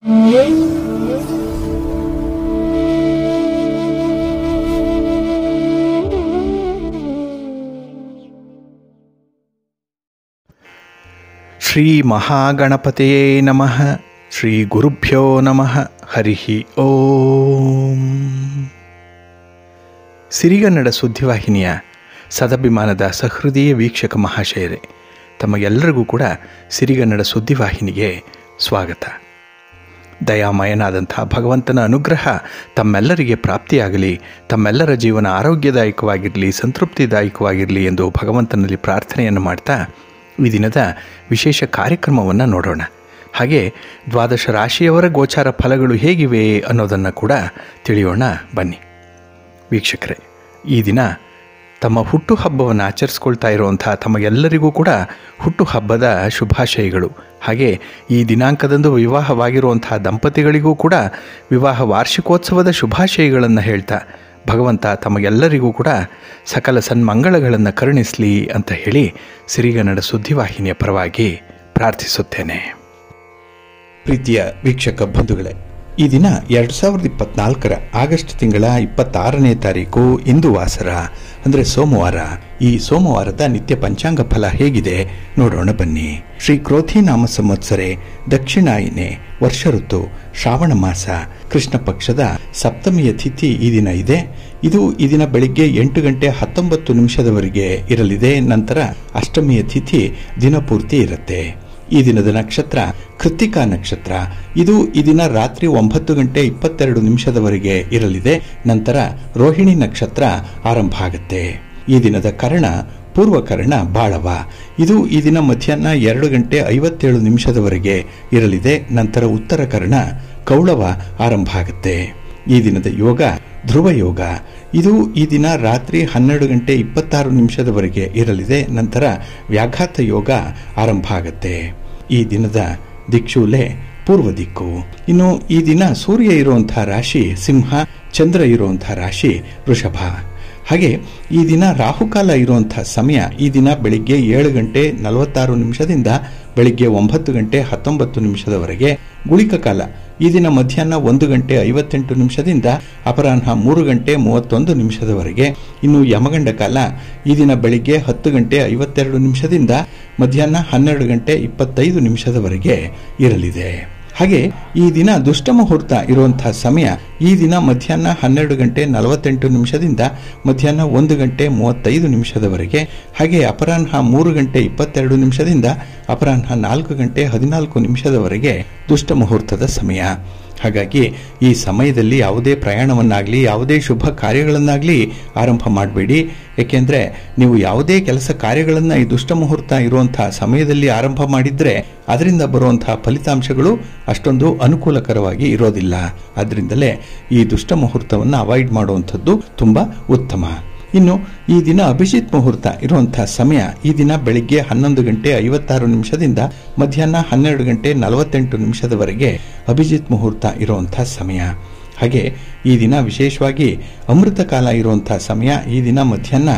ಶ್ರೀ ಮಹಾಗಣಪತಿಯೇ ನಮಃ. ಶ್ರೀ ಗುರುಭ್ಯೋ ನಮಃ. ಹರಿ ಓಂ. ಸಿರಿಗನ್ನಡ ಸುದ್ದಿವಾಹಿನಿಯ ಸದಭಿಮಾನದ ಸಹೃದಯ ವೀಕ್ಷಕ ಮಹಾಶಯರೇ, ತಮಗೆಲ್ಲರಿಗೂ ಕೂಡ ಸಿರಿಗನ್ನಡ ಸುದ್ದಿವಾಹಿನಿಗೆ ಸ್ವಾಗತ. ದಯಾಮಯನಾದಂಥ ಭಗವಂತನ ಅನುಗ್ರಹ ತಮ್ಮೆಲ್ಲರಿಗೆ ಪ್ರಾಪ್ತಿಯಾಗಲಿ, ತಮ್ಮೆಲ್ಲರ ಜೀವನ ಆರೋಗ್ಯದಾಯಕವಾಗಿರಲಿ, ಸಂತೃಪ್ತಿದಾಯಕವಾಗಿರಲಿ ಎಂದು ಭಗವಂತನಲ್ಲಿ ಪ್ರಾರ್ಥನೆಯನ್ನು ಮಾಡ್ತಾ ಈ ದಿನದ ವಿಶೇಷ ಕಾರ್ಯಕ್ರಮವನ್ನು ನೋಡೋಣ. ಹಾಗೆ ದ್ವಾದಶ ರಾಶಿಯವರ ಗೋಚಾರ ಫಲಗಳು ಹೇಗಿವೆ ಅನ್ನೋದನ್ನು ಕೂಡ ತಿಳಿಯೋಣ ಬನ್ನಿ. ವೀಕ್ಷಕರೇ, ಈ ದಿನ ತಮ್ಮ ಹುಟ್ಟುಹಬ್ಬವನ್ನು ಆಚರಿಸ್ಕೊಳ್ತಾ ಇರುವಂಥ ತಮಗೆಲ್ಲರಿಗೂ ಕೂಡ ಹುಟ್ಟುಹಬ್ಬದ ಶುಭಾಶಯಗಳು. ಹಾಗೆ ಈ ದಿನಾಂಕದಂದು ವಿವಾಹವಾಗಿರುವಂಥ ದಂಪತಿಗಳಿಗೂ ಕೂಡ ವಿವಾಹ ವಾರ್ಷಿಕೋತ್ಸವದ ಶುಭಾಶಯಗಳನ್ನು ಹೇಳ್ತಾ ಭಗವಂತ ತಮಗೆಲ್ಲರಿಗೂ ಕೂಡ ಸಕಲ ಸನ್ಮಂಗಳಗಳನ್ನು ಕರುಣಿಸಲಿ ಅಂತ ಹೇಳಿ ಸಿರಿಗನ್ನಡ ಸುದ್ದಿವಾಹಿನಿಯ ಪರವಾಗಿ ಪ್ರಾರ್ಥಿಸುತ್ತೇನೆ. ಪ್ರೀತಿಯ ವೀಕ್ಷಕ ಬಂಧುಗಳೇ, ಈ ದಿನ 2024 ಆಗಸ್ಟ್ ತಿಂಗಳ 26ನೇ ತಾರೀಕು ಇಂದು ವಾಸರ ಅಂದರೆ ಸೋಮವಾರ. ಈ ಸೋಮವಾರದ ನಿತ್ಯ ಪಂಚಾಂಗ ಫಲ ಹೇಗಿದೆ ನೋಡೋಣ ಬನ್ನಿ. ಶ್ರೀ ಕ್ರೋಧಿ ನಾಮ ಸಂವತ್ಸರೆ, ದಕ್ಷಿಣಾಯಿನೆ, ವರ್ಷ ಋತು, ಶ್ರಾವಣ ಮಾಸ, ಕೃಷ್ಣ ಪಕ್ಷದ ಸಪ್ತಮಿಯ ತಿಥಿ ಈ ದಿನ ಇದೆ. ಇದು ಈ ದಿನ ಬೆಳಿಗ್ಗೆ 8:19 ಇರಲಿದೆ. ನಂತರ ಅಷ್ಟಮಿಯ ತಿಥಿ ದಿನಪೂರ್ತಿ ಇರುತ್ತೆ. ಈ ದಿನದ ನಕ್ಷತ್ರ ಕೃತ್ತಿಕಾ ನಕ್ಷತ್ರ. ಇದು ಈ ದಿನ ರಾತ್ರಿ 9:22 ಇರಲಿದೆ. ನಂತರ ರೋಹಿಣಿ ನಕ್ಷತ್ರ ಆರಂಭ ಆಗುತ್ತೆ. ಈ ದಿನದ ಕರ್ಣ ಪೂರ್ವಕರ್ಣ ಬಾಳವ. ಇದು ಈ ದಿನ ಮಧ್ಯಾಹ್ನ 2:57 ಇರಲಿದೆ. ನಂತರ ಉತ್ತರ ಕರ್ಣ ಕೌಳವ ಆರಂಭ ಆಗುತ್ತೆ. ಈ ದಿನದ ಯೋಗ ಧ್ರುವ ಯೋಗ. ಇದು ಈ ದಿನ ರಾತ್ರಿ 12:26 ಇರಲಿದೆ. ನಂತರ ವ್ಯಾಘಾತ ಯೋಗ ಆರಂಭ ಆಗುತ್ತೆ. ಈ ದಿನದ ದಿಕ್ಷೂಲೆ ಪೂರ್ವ ದಿಕ್ಕು. ಇನ್ನು ಈ ದಿನ ಸೂರ್ಯ ಇರುವಂತಹ ರಾಶಿ ಸಿಂಹ, ಚಂದ್ರ ಇರುವಂತಹ ರಾಶಿ ವೃಷಭ. ಹಾಗೆ ಈ ದಿನ ರಾಹುಕಾಲ ಇರುವಂತಹ ಸಮಯ ಈ ದಿನ ಬೆಳಿಗ್ಗೆ 7:46 ಬೆಳಿಗ್ಗೆ 9:19 ಗುಳಿಕ ಕಾಲ ಈ ದಿನ ಮಧ್ಯಾಹ್ನ 1:58 ಅಪರಾಹ್ನ 3:31 ಇನ್ನು ಯಮಗಂಡ ಕಾಲ ಈ ದಿನ ಬೆಳಿಗ್ಗೆ 10:52 ಮಧ್ಯಾಹ್ನ 12:25 ಇರಲಿದೆ. ಹಾಗೆ ಈ ದಿನ ದುಷ್ಟ ಮುಹೂರ್ತ ಇರುವಂತಹ ಸಮಯ ಈ ದಿನ ಮಧ್ಯಾಹ್ನ 12:48 ಮಧ್ಯಾಹ್ನ 1:35 ಹಾಗೆ ಅಪರಾಹ್ನ 3:22 ಅಪರಾಹ್ನ 4:14 ದುಷ್ಟ ಮುಹೂರ್ತದ ಸಮಯ. ಹಾಗಾಗಿ ಈ ಸಮಯದಲ್ಲಿ ಯಾವುದೇ ಪ್ರಯಾಣವನ್ನಾಗಲಿ ಯಾವುದೇ ಶುಭ ಕಾರ್ಯಗಳನ್ನಾಗಲಿ ಆರಂಭ ಮಾಡಬೇಡಿ. ಏಕೆಂದರೆ ನೀವು ಯಾವುದೇ ಕೆಲಸ ಕಾರ್ಯಗಳನ್ನು ಈ ದುಷ್ಟ ಮುಹೂರ್ತ ಇರುವಂತಹ ಸಮಯದಲ್ಲಿ ಆರಂಭ ಮಾಡಿದರೆ ಅದರಿಂದ ಬರುವಂತಹ ಫಲಿತಾಂಶಗಳು ಅಷ್ಟೊಂದು ಅನುಕೂಲಕರವಾಗಿ ಇರೋದಿಲ್ಲ. ಅದರಿಂದಲೇ ಈ ದುಷ್ಟ ಮುಹೂರ್ತವನ್ನು ಅವಾಯ್ಡ್ ಮಾಡುವಂಥದ್ದು ತುಂಬ ಉತ್ತಮ. ಇನ್ನು ಈ ದಿನ ಅಭಿಜಿತ್ ಮುಹೂರ್ತ ಇರುವಂತಹ ಸಮಯ ಈ ದಿನ ಬೆಳಿಗ್ಗೆ 11:56 ಮಧ್ಯಾಹ್ನ 12:48 ಅಭಿಜಿತ್ ಮುಹೂರ್ತ ಇರುವಂತಹ ಸಮಯ. ಹಾಗೆ ಈ ದಿನ ವಿಶೇಷವಾಗಿ ಅಮೃತ ಕಾಲ ಇರುವಂತಹ ಸಮಯ ಈ ದಿನ ಮಧ್ಯಾಹ್ನ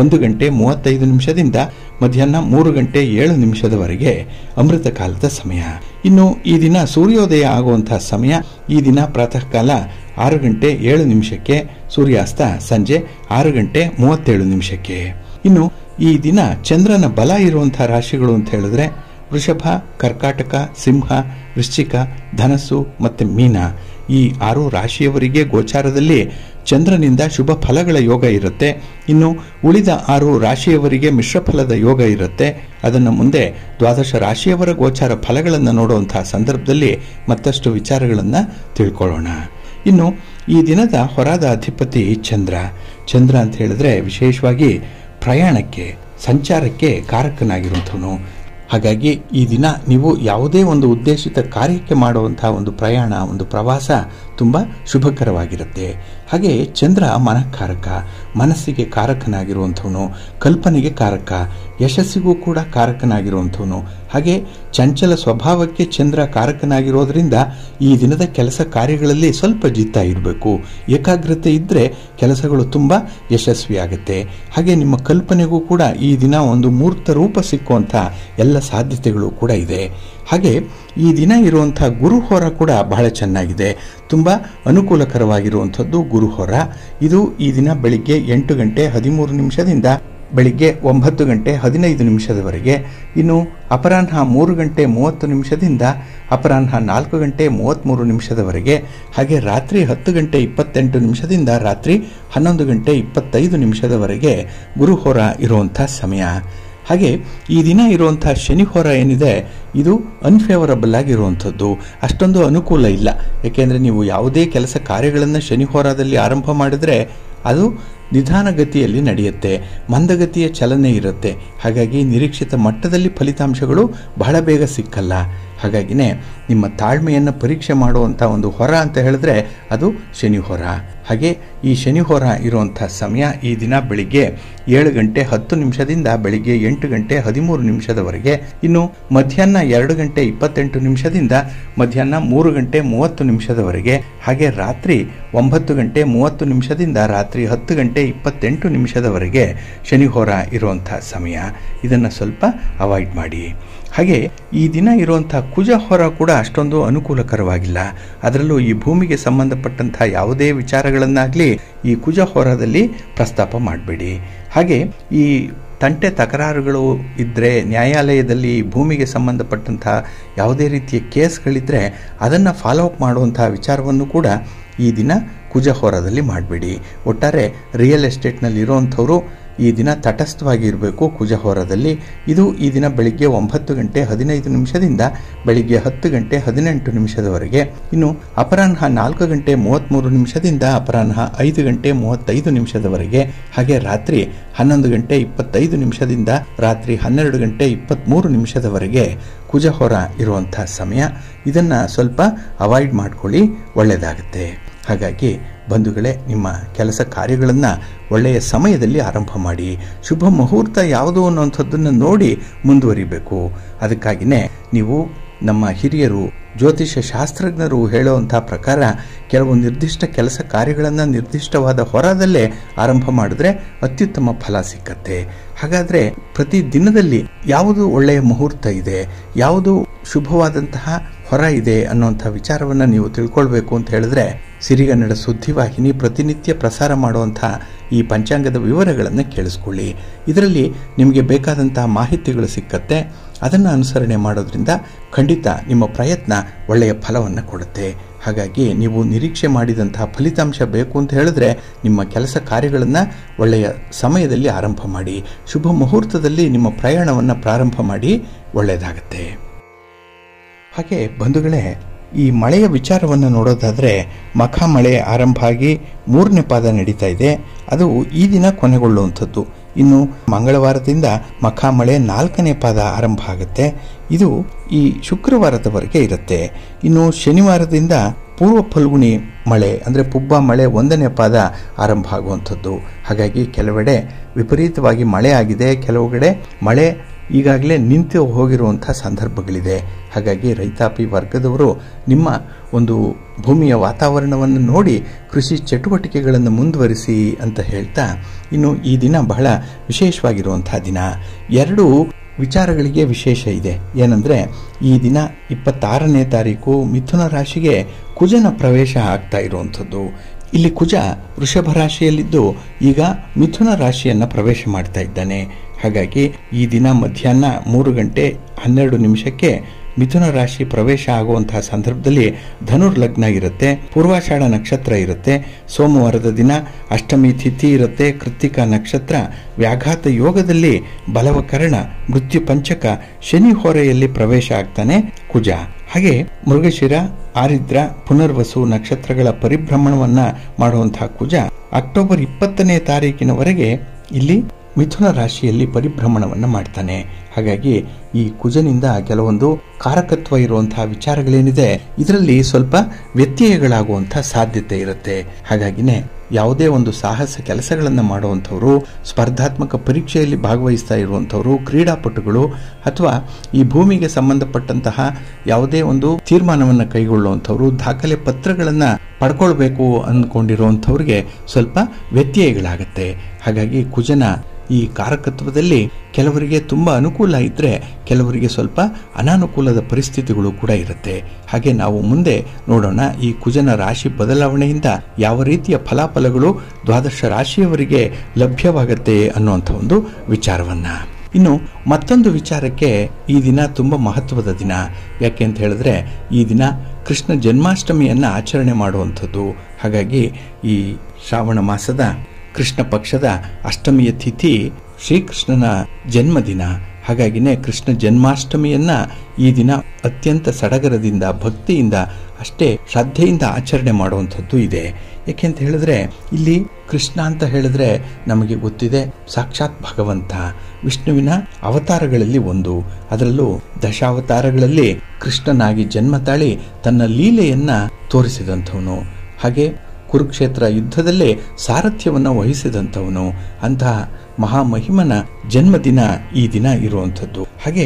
1:35 ಮಧ್ಯಾಹ್ನ 3:07 ಅಮೃತ ಕಾಲದ ಸಮಯ. ಇನ್ನು ಈ ದಿನ ಸೂರ್ಯೋದಯ ಆಗುವಂತಹ ಸಮಯ ಈ ದಿನ ಪ್ರಾತಃ ಕಾಲ 6:07 ಸೂರ್ಯಾಸ್ತ ಸಂಜೆ 6:37. ಇನ್ನು ಈ ದಿನ ಚಂದ್ರನ ಬಲ ಇರುವಂತಹ ರಾಶಿಗಳು ಅಂತ ಹೇಳಿದ್ರೆ ವೃಷಭ, ಕರ್ಕಾಟಕ, ಸಿಂಹ, ವೃಶ್ಚಿಕ, ಧನಸ್ಸು ಮತ್ತು ಮೀನ. ಈ 6 ರಾಶಿಯವರಿಗೆ ಗೋಚಾರದಲ್ಲಿ ಚಂದ್ರನಿಂದ ಶುಭ ಫಲಗಳ ಯೋಗ ಇರುತ್ತೆ. ಇನ್ನು ಉಳಿದ 6 ರಾಶಿಯವರಿಗೆ ಮಿಶ್ರ ಫಲದ ಯೋಗ ಇರುತ್ತೆ. ಅದನ್ನು ಮುಂದೆ ದ್ವಾದಶ ರಾಶಿಯವರ ಗೋಚಾರ ಫಲಗಳನ್ನು ನೋಡುವಂತಹ ಸಂದರ್ಭದಲ್ಲಿ ಮತ್ತಷ್ಟು ವಿಚಾರಗಳನ್ನು ತಿಳ್ಕೊಳ್ಳೋಣ. ಇನ್ನು ಈ ದಿನದ ಹೊರಾದ ಅಧಿಪತಿ ಚಂದ್ರ. ಚಂದ್ರ ಅಂತ ಹೇಳಿದ್ರೆ ವಿಶೇಷವಾಗಿ ಪ್ರಯಾಣಕ್ಕೆ, ಸಂಚಾರಕ್ಕೆ ಕಾರಕನಾಗಿರುವಂಥವನು. ಹಾಗಾಗಿ ಈ ದಿನ ನೀವು ಯಾವುದೇ ಒಂದು ಉದ್ದೇಶಿತ ಕಾರ್ಯಕ್ಕೆ ಮಾಡುವಂತಹ ಒಂದು ಪ್ರಯಾಣ, ಒಂದು ಪ್ರವಾಸ ತುಂಬ ಶುಭಕರವಾಗಿರುತ್ತೆ. ಹಾಗೆ ಚಂದ್ರ ಮನಃಕಾರಕ, ಮನಸ್ಸಿಗೆ ಕಾರಕನಾಗಿರುವಂಥವನು, ಕಲ್ಪನೆಗೆ ಕಾರಕ. ಯಶಸ್ಸಿಗೂ ಕೂಡ ಕಾರಕನಾಗಿರುವಂಥವನು. ಹಾಗೆ ಚಂಚಲ ಸ್ವಭಾವಕ್ಕೆ ಚಂದ್ರ ಕಾರಕನಾಗಿರೋದ್ರಿಂದ ಈ ದಿನದ ಕೆಲಸ ಕಾರ್ಯಗಳಲ್ಲಿ ಸ್ವಲ್ಪ ಜಿತ್ತ ಇರಬೇಕು. ಏಕಾಗ್ರತೆ ಇದ್ದರೆ ಕೆಲಸಗಳು ತುಂಬ ಯಶಸ್ವಿಯಾಗುತ್ತೆ. ಹಾಗೆ ನಿಮ್ಮ ಕಲ್ಪನೆಗೂ ಕೂಡ ಈ ದಿನ ಒಂದು ಮೂರ್ತ ರೂಪ ಸಿಕ್ಕುವಂಥ ಎಲ್ಲ ಸಾಧ್ಯತೆಗಳು ಕೂಡ ಇದೆ. ಹಾಗೆ ಈ ದಿನ ಇರುವಂಥ ಗುರುಹೋರ ಕೂಡ ಬಹಳ ಚೆನ್ನಾಗಿದೆ. ತುಂಬ ಅನುಕೂಲಕರವಾಗಿರುವಂಥದ್ದು ಗುರುಹೋರ. ಇದು ಈ ದಿನ ಬೆಳಿಗ್ಗೆ 8 ಗಂಟೆ 13 ನಿಮಿಷದಿಂದ ಬೆಳಿಗ್ಗೆ 9 ಗಂಟೆ 15 ನಿಮಿಷದವರೆಗೆ, ಇನ್ನು ಅಪರಾಹ್ನ 3 ಗಂಟೆ 30 ನಿಮಿಷದಿಂದ ಅಪರಾಹ್ನ 4 ಗಂಟೆ 33 ನಿಮಿಷದವರೆಗೆ, ಹಾಗೆ ರಾತ್ರಿ 10 ಗಂಟೆ 28 ನಿಮಿಷದಿಂದ ರಾತ್ರಿ 11 ಗಂಟೆ 25 ನಿಮಿಷದವರೆಗೆ ಗುರುಹೋರ ಇರುವಂಥ ಸಮಯ. ಹಾಗೆ ಈ ದಿನ ಇರುವಂಥ ಶನಿಹೋರ ಏನಿದೆ ಇದು ಅನ್ಫೇವರಬಲ್ ಆಗಿರುವಂಥದ್ದು, ಅಷ್ಟೊಂದು ಅನುಕೂಲ ಇಲ್ಲ. ಏಕೆಂದರೆ ನೀವು ಯಾವುದೇ ಕೆಲಸ ಕಾರ್ಯಗಳನ್ನು ಶನಿಹೋರದಲ್ಲಿ ಆರಂಭ ಮಾಡಿದರೆ ಅದು ನಿಧಾನಗತಿಯಲ್ಲಿ ನಡೆಯುತ್ತೆ, ಮಂದಗತಿಯ ಚಲನೆ ಇರುತ್ತೆ. ಹಾಗಾಗಿ ನಿರೀಕ್ಷಿತ ಮಟ್ಟದಲ್ಲಿ ಫಲಿತಾಂಶಗಳು ಬಹಳ ಬೇಗ ಸಿಕ್ಕಲ್ಲ. ಹಾಗಾಗಿನೇ ನಿಮ್ಮ ತಾಳ್ಮೆಯನ್ನು ಪರೀಕ್ಷೆ ಮಾಡುವಂಥ ಒಂದು ಹೊರ ಅಂತ ಹೇಳಿದ್ರೆ ಅದು ಶನಿಹೋರ. ಹಾಗೆ ಈ ಶನಿಹೋರ ಇರುವಂಥ ಸಮಯ ಈ ದಿನ ಬೆಳಿಗ್ಗೆ 7 ಗಂಟೆ 10 ನಿಮಿಷದಿಂದ ಬೆಳಿಗ್ಗೆ 8 ಗಂಟೆ 13 ನಿಮಿಷದವರೆಗೆ, ಇನ್ನು ಮಧ್ಯಾಹ್ನ 2 ಗಂಟೆ 28 ನಿಮಿಷದಿಂದ ಮಧ್ಯಾಹ್ನ 3 ಗಂಟೆ 30 ನಿಮಿಷದವರೆಗೆ, ಹಾಗೆ ರಾತ್ರಿ 9 ಗಂಟೆ 30 ನಿಮಿಷದಿಂದ ರಾತ್ರಿ 10 ಗಂಟೆ 28 ನಿಮಿಷದವರೆಗೆ ಶನಿಹೋರ ಇರುವಂಥ ಸಮಯ. ಇದನ್ನು ಸ್ವಲ್ಪ ಅವಾಯ್ಡ್ ಮಾಡಿ. ಹಾಗೆ ಈ ದಿನ ಇರುವಂಥ ಕುಜಹೋರ ಕೂಡ ಅಷ್ಟೊಂದು ಅನುಕೂಲಕರವಾಗಿಲ್ಲ. ಅದರಲ್ಲೂ ಈ ಭೂಮಿಗೆ ಸಂಬಂಧಪಟ್ಟಂಥ ಯಾವುದೇ ವಿಚಾರಗಳನ್ನಾಗಲಿ ಈ ಕುಜಹೋರದಲ್ಲಿ ಪ್ರಸ್ತಾಪ ಮಾಡಬೇಡಿ. ಹಾಗೆ ಈ ತಂಟೆ ತಕರಾರುಗಳು ಇದ್ದರೆ, ನ್ಯಾಯಾಲಯದಲ್ಲಿ ಭೂಮಿಗೆ ಸಂಬಂಧಪಟ್ಟಂಥ ಯಾವುದೇ ರೀತಿಯ ಕೇಸ್ಗಳಿದ್ದರೆ ಅದನ್ನು ಫಾಲೋ ಅಪ್ ಮಾಡುವಂಥ ವಿಚಾರವನ್ನು ಕೂಡ ಈ ದಿನ ಕುಜಹೋರದಲ್ಲಿ ಮಾಡಬೇಡಿ. ಒಟ್ಟಾರೆ ರಿಯಲ್ ಎಸ್ಟೇಟ್ನಲ್ಲಿ ಇರೋವಂಥವರು ಈ ದಿನ ತಟಸ್ಥವಾಗಿ ಇರಬೇಕು ಕುಜಹೋರದಲ್ಲಿ. ಇದು ಈ ದಿನ ಬೆಳಿಗ್ಗೆ 9 ಗಂಟೆ 15 ನಿಮಿಷದಿಂದ ಬೆಳಿಗ್ಗೆ 10 ಗಂಟೆ 18 ನಿಮಿಷದವರೆಗೆ, ಇನ್ನು ಅಪರಾಹ್ನ 4 ಗಂಟೆ 33 ನಿಮಿಷದಿಂದ ಅಪರಾಹ್ನ 5 ಗಂಟೆ 35 ನಿಮಿಷದವರೆಗೆ, ಹಾಗೆ ರಾತ್ರಿ 11 ಗಂಟೆ 25 ನಿಮಿಷದಿಂದ ರಾತ್ರಿ 12 ಗಂಟೆ 23 ನಿಮಿಷದವರೆಗೆ ಕುಜಹೋರ ಇರುವಂಥ ಸಮಯ. ಇದನ್ನು ಸ್ವಲ್ಪ ಅವಾಯ್ಡ್ ಮಾಡ್ಕೊಳ್ಳಿ, ಒಳ್ಳೆಯದಾಗುತ್ತೆ. ಹಾಗಾಗಿ ಬಂಧುಗಳೇ, ನಿಮ್ಮ ಕೆಲಸ ಕಾರ್ಯಗಳನ್ನು ಒಳ್ಳೆಯ ಸಮಯದಲ್ಲಿ ಆರಂಭ ಮಾಡಿ. ಶುಭ ಮುಹೂರ್ತ ಯಾವುದು ಅನ್ನುವಂಥದ್ದನ್ನು ನೋಡಿ ಮುಂದುವರಿಬೇಕು. ಅದಕ್ಕಾಗಿಯೇ ನೀವು ನಮ್ಮ ಹಿರಿಯರು ಜ್ಯೋತಿಷ್ಯ ಶಾಸ್ತ್ರಜ್ಞರು ಹೇಳುವಂಥ ಪ್ರಕಾರ ಕೆಲವು ನಿರ್ದಿಷ್ಟ ಕೆಲಸ ಕಾರ್ಯಗಳನ್ನು ನಿರ್ದಿಷ್ಟವಾದ ಹೊರದಲ್ಲೇ ಆರಂಭ ಮಾಡಿದ್ರೆ ಅತ್ಯುತ್ತಮ ಫಲ ಸಿಕ್ಕತ್ತೆ. ಹಾಗಾದರೆ ಪ್ರತಿ ದಿನದಲ್ಲಿ ಯಾವುದು ಒಳ್ಳೆಯ ಮುಹೂರ್ತ ಇದೆ, ಯಾವುದು ಶುಭವಾದಂತಹ ಹೊರ ಇದೆ ಅನ್ನುವಂಥ ವಿಚಾರವನ್ನು ನೀವು ತಿಳ್ಕೊಳ್ಬೇಕು ಅಂತ ಹೇಳಿದ್ರೆ ಸಿರಿಗನ್ನಡ ಸುದ್ದಿವಾಹಿನಿ ಪ್ರತಿನಿತ್ಯ ಪ್ರಸಾರ ಮಾಡುವಂಥ ಈ ಪಂಚಾಂಗದ ವಿವರಗಳನ್ನು ಕೇಳಿಸ್ಕೊಳ್ಳಿ. ಇದರಲ್ಲಿ ನಿಮಗೆ ಬೇಕಾದಂಥ ಮಾಹಿತಿಗಳು ಸಿಕ್ಕತ್ತೆ. ಅದನ್ನು ಅನುಸರಣೆ ಮಾಡೋದ್ರಿಂದ ಖಂಡಿತ ನಿಮ್ಮ ಪ್ರಯತ್ನ ಒಳ್ಳೆಯ ಫಲವನ್ನು ಕೊಡುತ್ತೆ. ಹಾಗಾಗಿ ನೀವು ನಿರೀಕ್ಷೆ ಮಾಡಿದಂತಹ ಫಲಿತಾಂಶ ಬೇಕು ಅಂತ ಹೇಳಿದ್ರೆ ನಿಮ್ಮ ಕೆಲಸ ಕಾರ್ಯಗಳನ್ನು ಒಳ್ಳೆಯ ಸಮಯದಲ್ಲಿ ಆರಂಭ ಮಾಡಿ. ಶುಭ ಮುಹೂರ್ತದಲ್ಲಿ ನಿಮ್ಮ ಪ್ರಯಾಣವನ್ನು ಪ್ರಾರಂಭ ಮಾಡಿ, ಒಳ್ಳೆಯದಾಗತ್ತೆ. ಹಾಗೆ ಬಂಧುಗಳೇ, ಈ ಮಳೆಯ ವಿಚಾರವನ್ನು ನೋಡೋದಾದರೆ ಮಖ ಮಳೆ ಆರಂಭ ಆಗಿ 3ನೇ ಪಾದ ನಡೀತಾ ಇದೆ. ಅದು ಈ ದಿನ ಕೊನೆಗೊಳ್ಳುವಂಥದ್ದು. ಇನ್ನು ಮಂಗಳವಾರದಿಂದ ಮಖ ಮಳೆ 4ನೇ ಪಾದ ಆರಂಭ ಆಗುತ್ತೆ. ಇದು ಈ ಶುಕ್ರವಾರದವರೆಗೆ ಇರುತ್ತೆ. ಇನ್ನು ಶನಿವಾರದಿಂದ ಪೂರ್ವ ಫಲ್ಗುಣಿ ಮಳೆ ಅಂದರೆ ಪುಬ್ಬ ಮಳೆ 1ನೇ ಪಾದ ಆರಂಭ ಆಗುವಂಥದ್ದು. ಹಾಗಾಗಿ ಕೆಲವೆಡೆ ವಿಪರೀತವಾಗಿ ಮಳೆ ಆಗಿದೆ, ಕೆಲವು ಕಡೆ ಮಳೆ ಈಗಾಗಲೇ ನಿಂತು ಹೋಗಿರುವಂಥ ಸಂದರ್ಭಗಳಿದೆ. ಹಾಗಾಗಿ ರೈತಾಪಿ ವರ್ಗದವರು ನಿಮ್ಮ ಒಂದು ಭೂಮಿಯ ವಾತಾವರಣವನ್ನು ನೋಡಿ ಕೃಷಿ ಚಟುವಟಿಕೆಗಳನ್ನು ಮುಂದುವರಿಸಿ ಅಂತ ಹೇಳ್ತಾ, ಇನ್ನು ಈ ದಿನ ಬಹಳ ವಿಶೇಷವಾಗಿರುವಂಥ ದಿನ. 2 ವಿಚಾರಗಳಿಗೆ ವಿಶೇಷ ಇದೆ. ಏನಂದರೆ ಈ ದಿನ 26ನೇ ತಾರೀಕು ಮಿಥುನ ರಾಶಿಗೆ ಕುಜನ ಪ್ರವೇಶ ಆಗ್ತಾ ಇರುವಂಥದ್ದು. ಇಲ್ಲಿ ಕುಜ ವೃಷಭ ರಾಶಿಯಲ್ಲಿದ್ದು ಈಗ ಮಿಥುನ ರಾಶಿಯನ್ನು ಪ್ರವೇಶ ಮಾಡ್ತಾ ಇದ್ದಾನೆ. ಹಾಗಾಗಿ ಈ ದಿನ ಮಧ್ಯಾಹ್ನ 3 ಗಂಟೆ 12 ನಿಮಿಷಕ್ಕೆ ಮಿಥುನ ರಾಶಿ ಪ್ರವೇಶ ಆಗುವಂತಹ ಸಂದರ್ಭದಲ್ಲಿ ಧನುರ್ ಲಗ್ನ ಇರುತ್ತೆ, ಪೂರ್ವಾಷಾಢ ನಕ್ಷತ್ರ ಇರುತ್ತೆ, ಸೋಮವಾರದ ದಿನ ಅಷ್ಟಮಿ ತಿಥಿ ಇರುತ್ತೆ, ಕೃತ್ತಿಕಾ ನಕ್ಷತ್ರ, ವ್ಯಾಘಾತ ಯೋಗದಲ್ಲಿ ಬಲವಕರಣ, ಮೃತ್ಯು ಪಂಚಕ, ಶನಿ ಹೊರೆಯಲ್ಲಿ ಪ್ರವೇಶ ಆಗ್ತಾನೆ ಕುಜ. ಹಾಗೆ ಮೃಗಶಿರ, ಆರಿದ್ರ, ಪುನರ್ವಸು ನಕ್ಷತ್ರಗಳ ಪರಿಭ್ರಮಣವನ್ನ ಮಾಡುವಂತಹ ಕುಜ ಅಕ್ಟೋಬರ್ 20ನೇ ತಾರೀಕಿನವರೆಗೆ ಇಲ್ಲಿ ಮಿಥುನ ರಾಶಿಯಲ್ಲಿ ಪರಿಭ್ರಮಣವನ್ನು ಮಾಡ್ತಾನೆ. ಹಾಗಾಗಿ ಈ ಕುಜನಿಂದ ಕೆಲವೊಂದು ಕಾರಕತ್ವ ಇರುವಂತಹ ವಿಚಾರಗಳೇನಿದೆ ಇದರಲ್ಲಿ ಸ್ವಲ್ಪ ವ್ಯತ್ಯಯಗಳಾಗುವಂತಹ ಸಾಧ್ಯತೆ ಇರುತ್ತೆ. ಹಾಗಾಗಿನೇ ಯಾವುದೇ ಒಂದು ಸಾಹಸ ಕೆಲಸಗಳನ್ನು ಮಾಡುವಂಥವ್ರು, ಸ್ಪರ್ಧಾತ್ಮಕ ಪರೀಕ್ಷೆಯಲ್ಲಿ ಭಾಗವಹಿಸ್ತಾ ಇರುವಂಥವ್ರು, ಕ್ರೀಡಾಪಟುಗಳು ಅಥವಾ ಈ ಭೂಮಿಗೆ ಸಂಬಂಧಪಟ್ಟಂತಹ ಯಾವುದೇ ಒಂದು ತೀರ್ಮಾನವನ್ನು ಕೈಗೊಳ್ಳುವಂಥವ್ರು, ದಾಖಲೆ ಪತ್ರಗಳನ್ನು ಪಡ್ಕೊಳ್ಬೇಕು ಅಂದ್ಕೊಂಡಿರುವಂಥವ್ರಿಗೆ ಸ್ವಲ್ಪ ವ್ಯತ್ಯಯಗಳಾಗುತ್ತೆ. ಹಾಗಾಗಿ ಕುಜನ ಈ ಕಾರಕತ್ವದಲ್ಲಿ ಕೆಲವರಿಗೆ ತುಂಬ ಅನುಕೂಲ ಇದ್ದರೆ ಕೆಲವರಿಗೆ ಸ್ವಲ್ಪ ಅನಾನುಕೂಲದ ಪರಿಸ್ಥಿತಿಗಳು ಕೂಡ ಇರುತ್ತೆ. ಹಾಗೆ ನಾವು ಮುಂದೆ ನೋಡೋಣ ಈ ಕುಜನ ರಾಶಿ ಬದಲಾವಣೆಯಿಂದ ಯಾವ ರೀತಿಯ ಫಲಾಫಲಗಳು ದ್ವಾದಶ ರಾಶಿಯವರಿಗೆ ಲಭ್ಯವಾಗುತ್ತೆ ಅನ್ನುವಂಥ ಒಂದು ವಿಚಾರವನ್ನ. ಇನ್ನು ಮತ್ತೊಂದು ವಿಚಾರಕ್ಕೆ, ಈ ದಿನ ತುಂಬ ಮಹತ್ವದ ದಿನ. ಯಾಕೆ ಅಂತ ಹೇಳಿದ್ರೆ ಈ ದಿನ ಕೃಷ್ಣ ಜನ್ಮಾಷ್ಟಮಿಯನ್ನು ಆಚರಣೆ ಮಾಡುವಂಥದ್ದು. ಹಾಗಾಗಿ ಈ ಶ್ರಾವಣ ಮಾಸದ ಕೃಷ್ಣ ಪಕ್ಷದ ಅಷ್ಟಮಿಯ ತಿಥಿ ಶ್ರೀಕೃಷ್ಣನ ಜನ್ಮದಿನ. ಹಾಗಾಗಿನೇ ಕೃಷ್ಣ ಜನ್ಮಾಷ್ಟಮಿಯನ್ನ ಈ ದಿನ ಅತ್ಯಂತ ಸಡಗರದಿಂದ, ಭಕ್ತಿಯಿಂದ, ಅಷ್ಟೇ ಶ್ರದ್ಧೆಯಿಂದ ಆಚರಣೆ ಮಾಡುವಂಥದ್ದು ಇದೆ. ಯಾಕೆಂತ ಹೇಳಿದ್ರೆ ಇಲ್ಲಿ ಕೃಷ್ಣ ಅಂತ ಹೇಳಿದ್ರೆ ನಮಗೆ ಗೊತ್ತಿದೆ, ಸಾಕ್ಷಾತ್ ಭಗವಂತ, ವಿಷ್ಣುವಿನ ಅವತಾರಗಳಲ್ಲಿ ಒಂದು. ಅದರಲ್ಲೂ ದಶಾವತಾರಗಳಲ್ಲಿ ಕೃಷ್ಣನಾಗಿ ಜನ್ಮ ತಾಳಿ ತನ್ನ ಲೀಲೆಯನ್ನ ತೋರಿಸಿದಂಥವನು. ಹಾಗೆ ಕುರುಕ್ಷೇತ್ರ ಯುದ್ಧದಲ್ಲೇ ಸಾರಥ್ಯವನ್ನು ವಹಿಸಿದಂಥವನು. ಅಂತಹ ಮಹಾಮಹಿಮನ ಜನ್ಮದಿನ ಈ ದಿನ ಇರುವಂಥದ್ದು. ಹಾಗೆ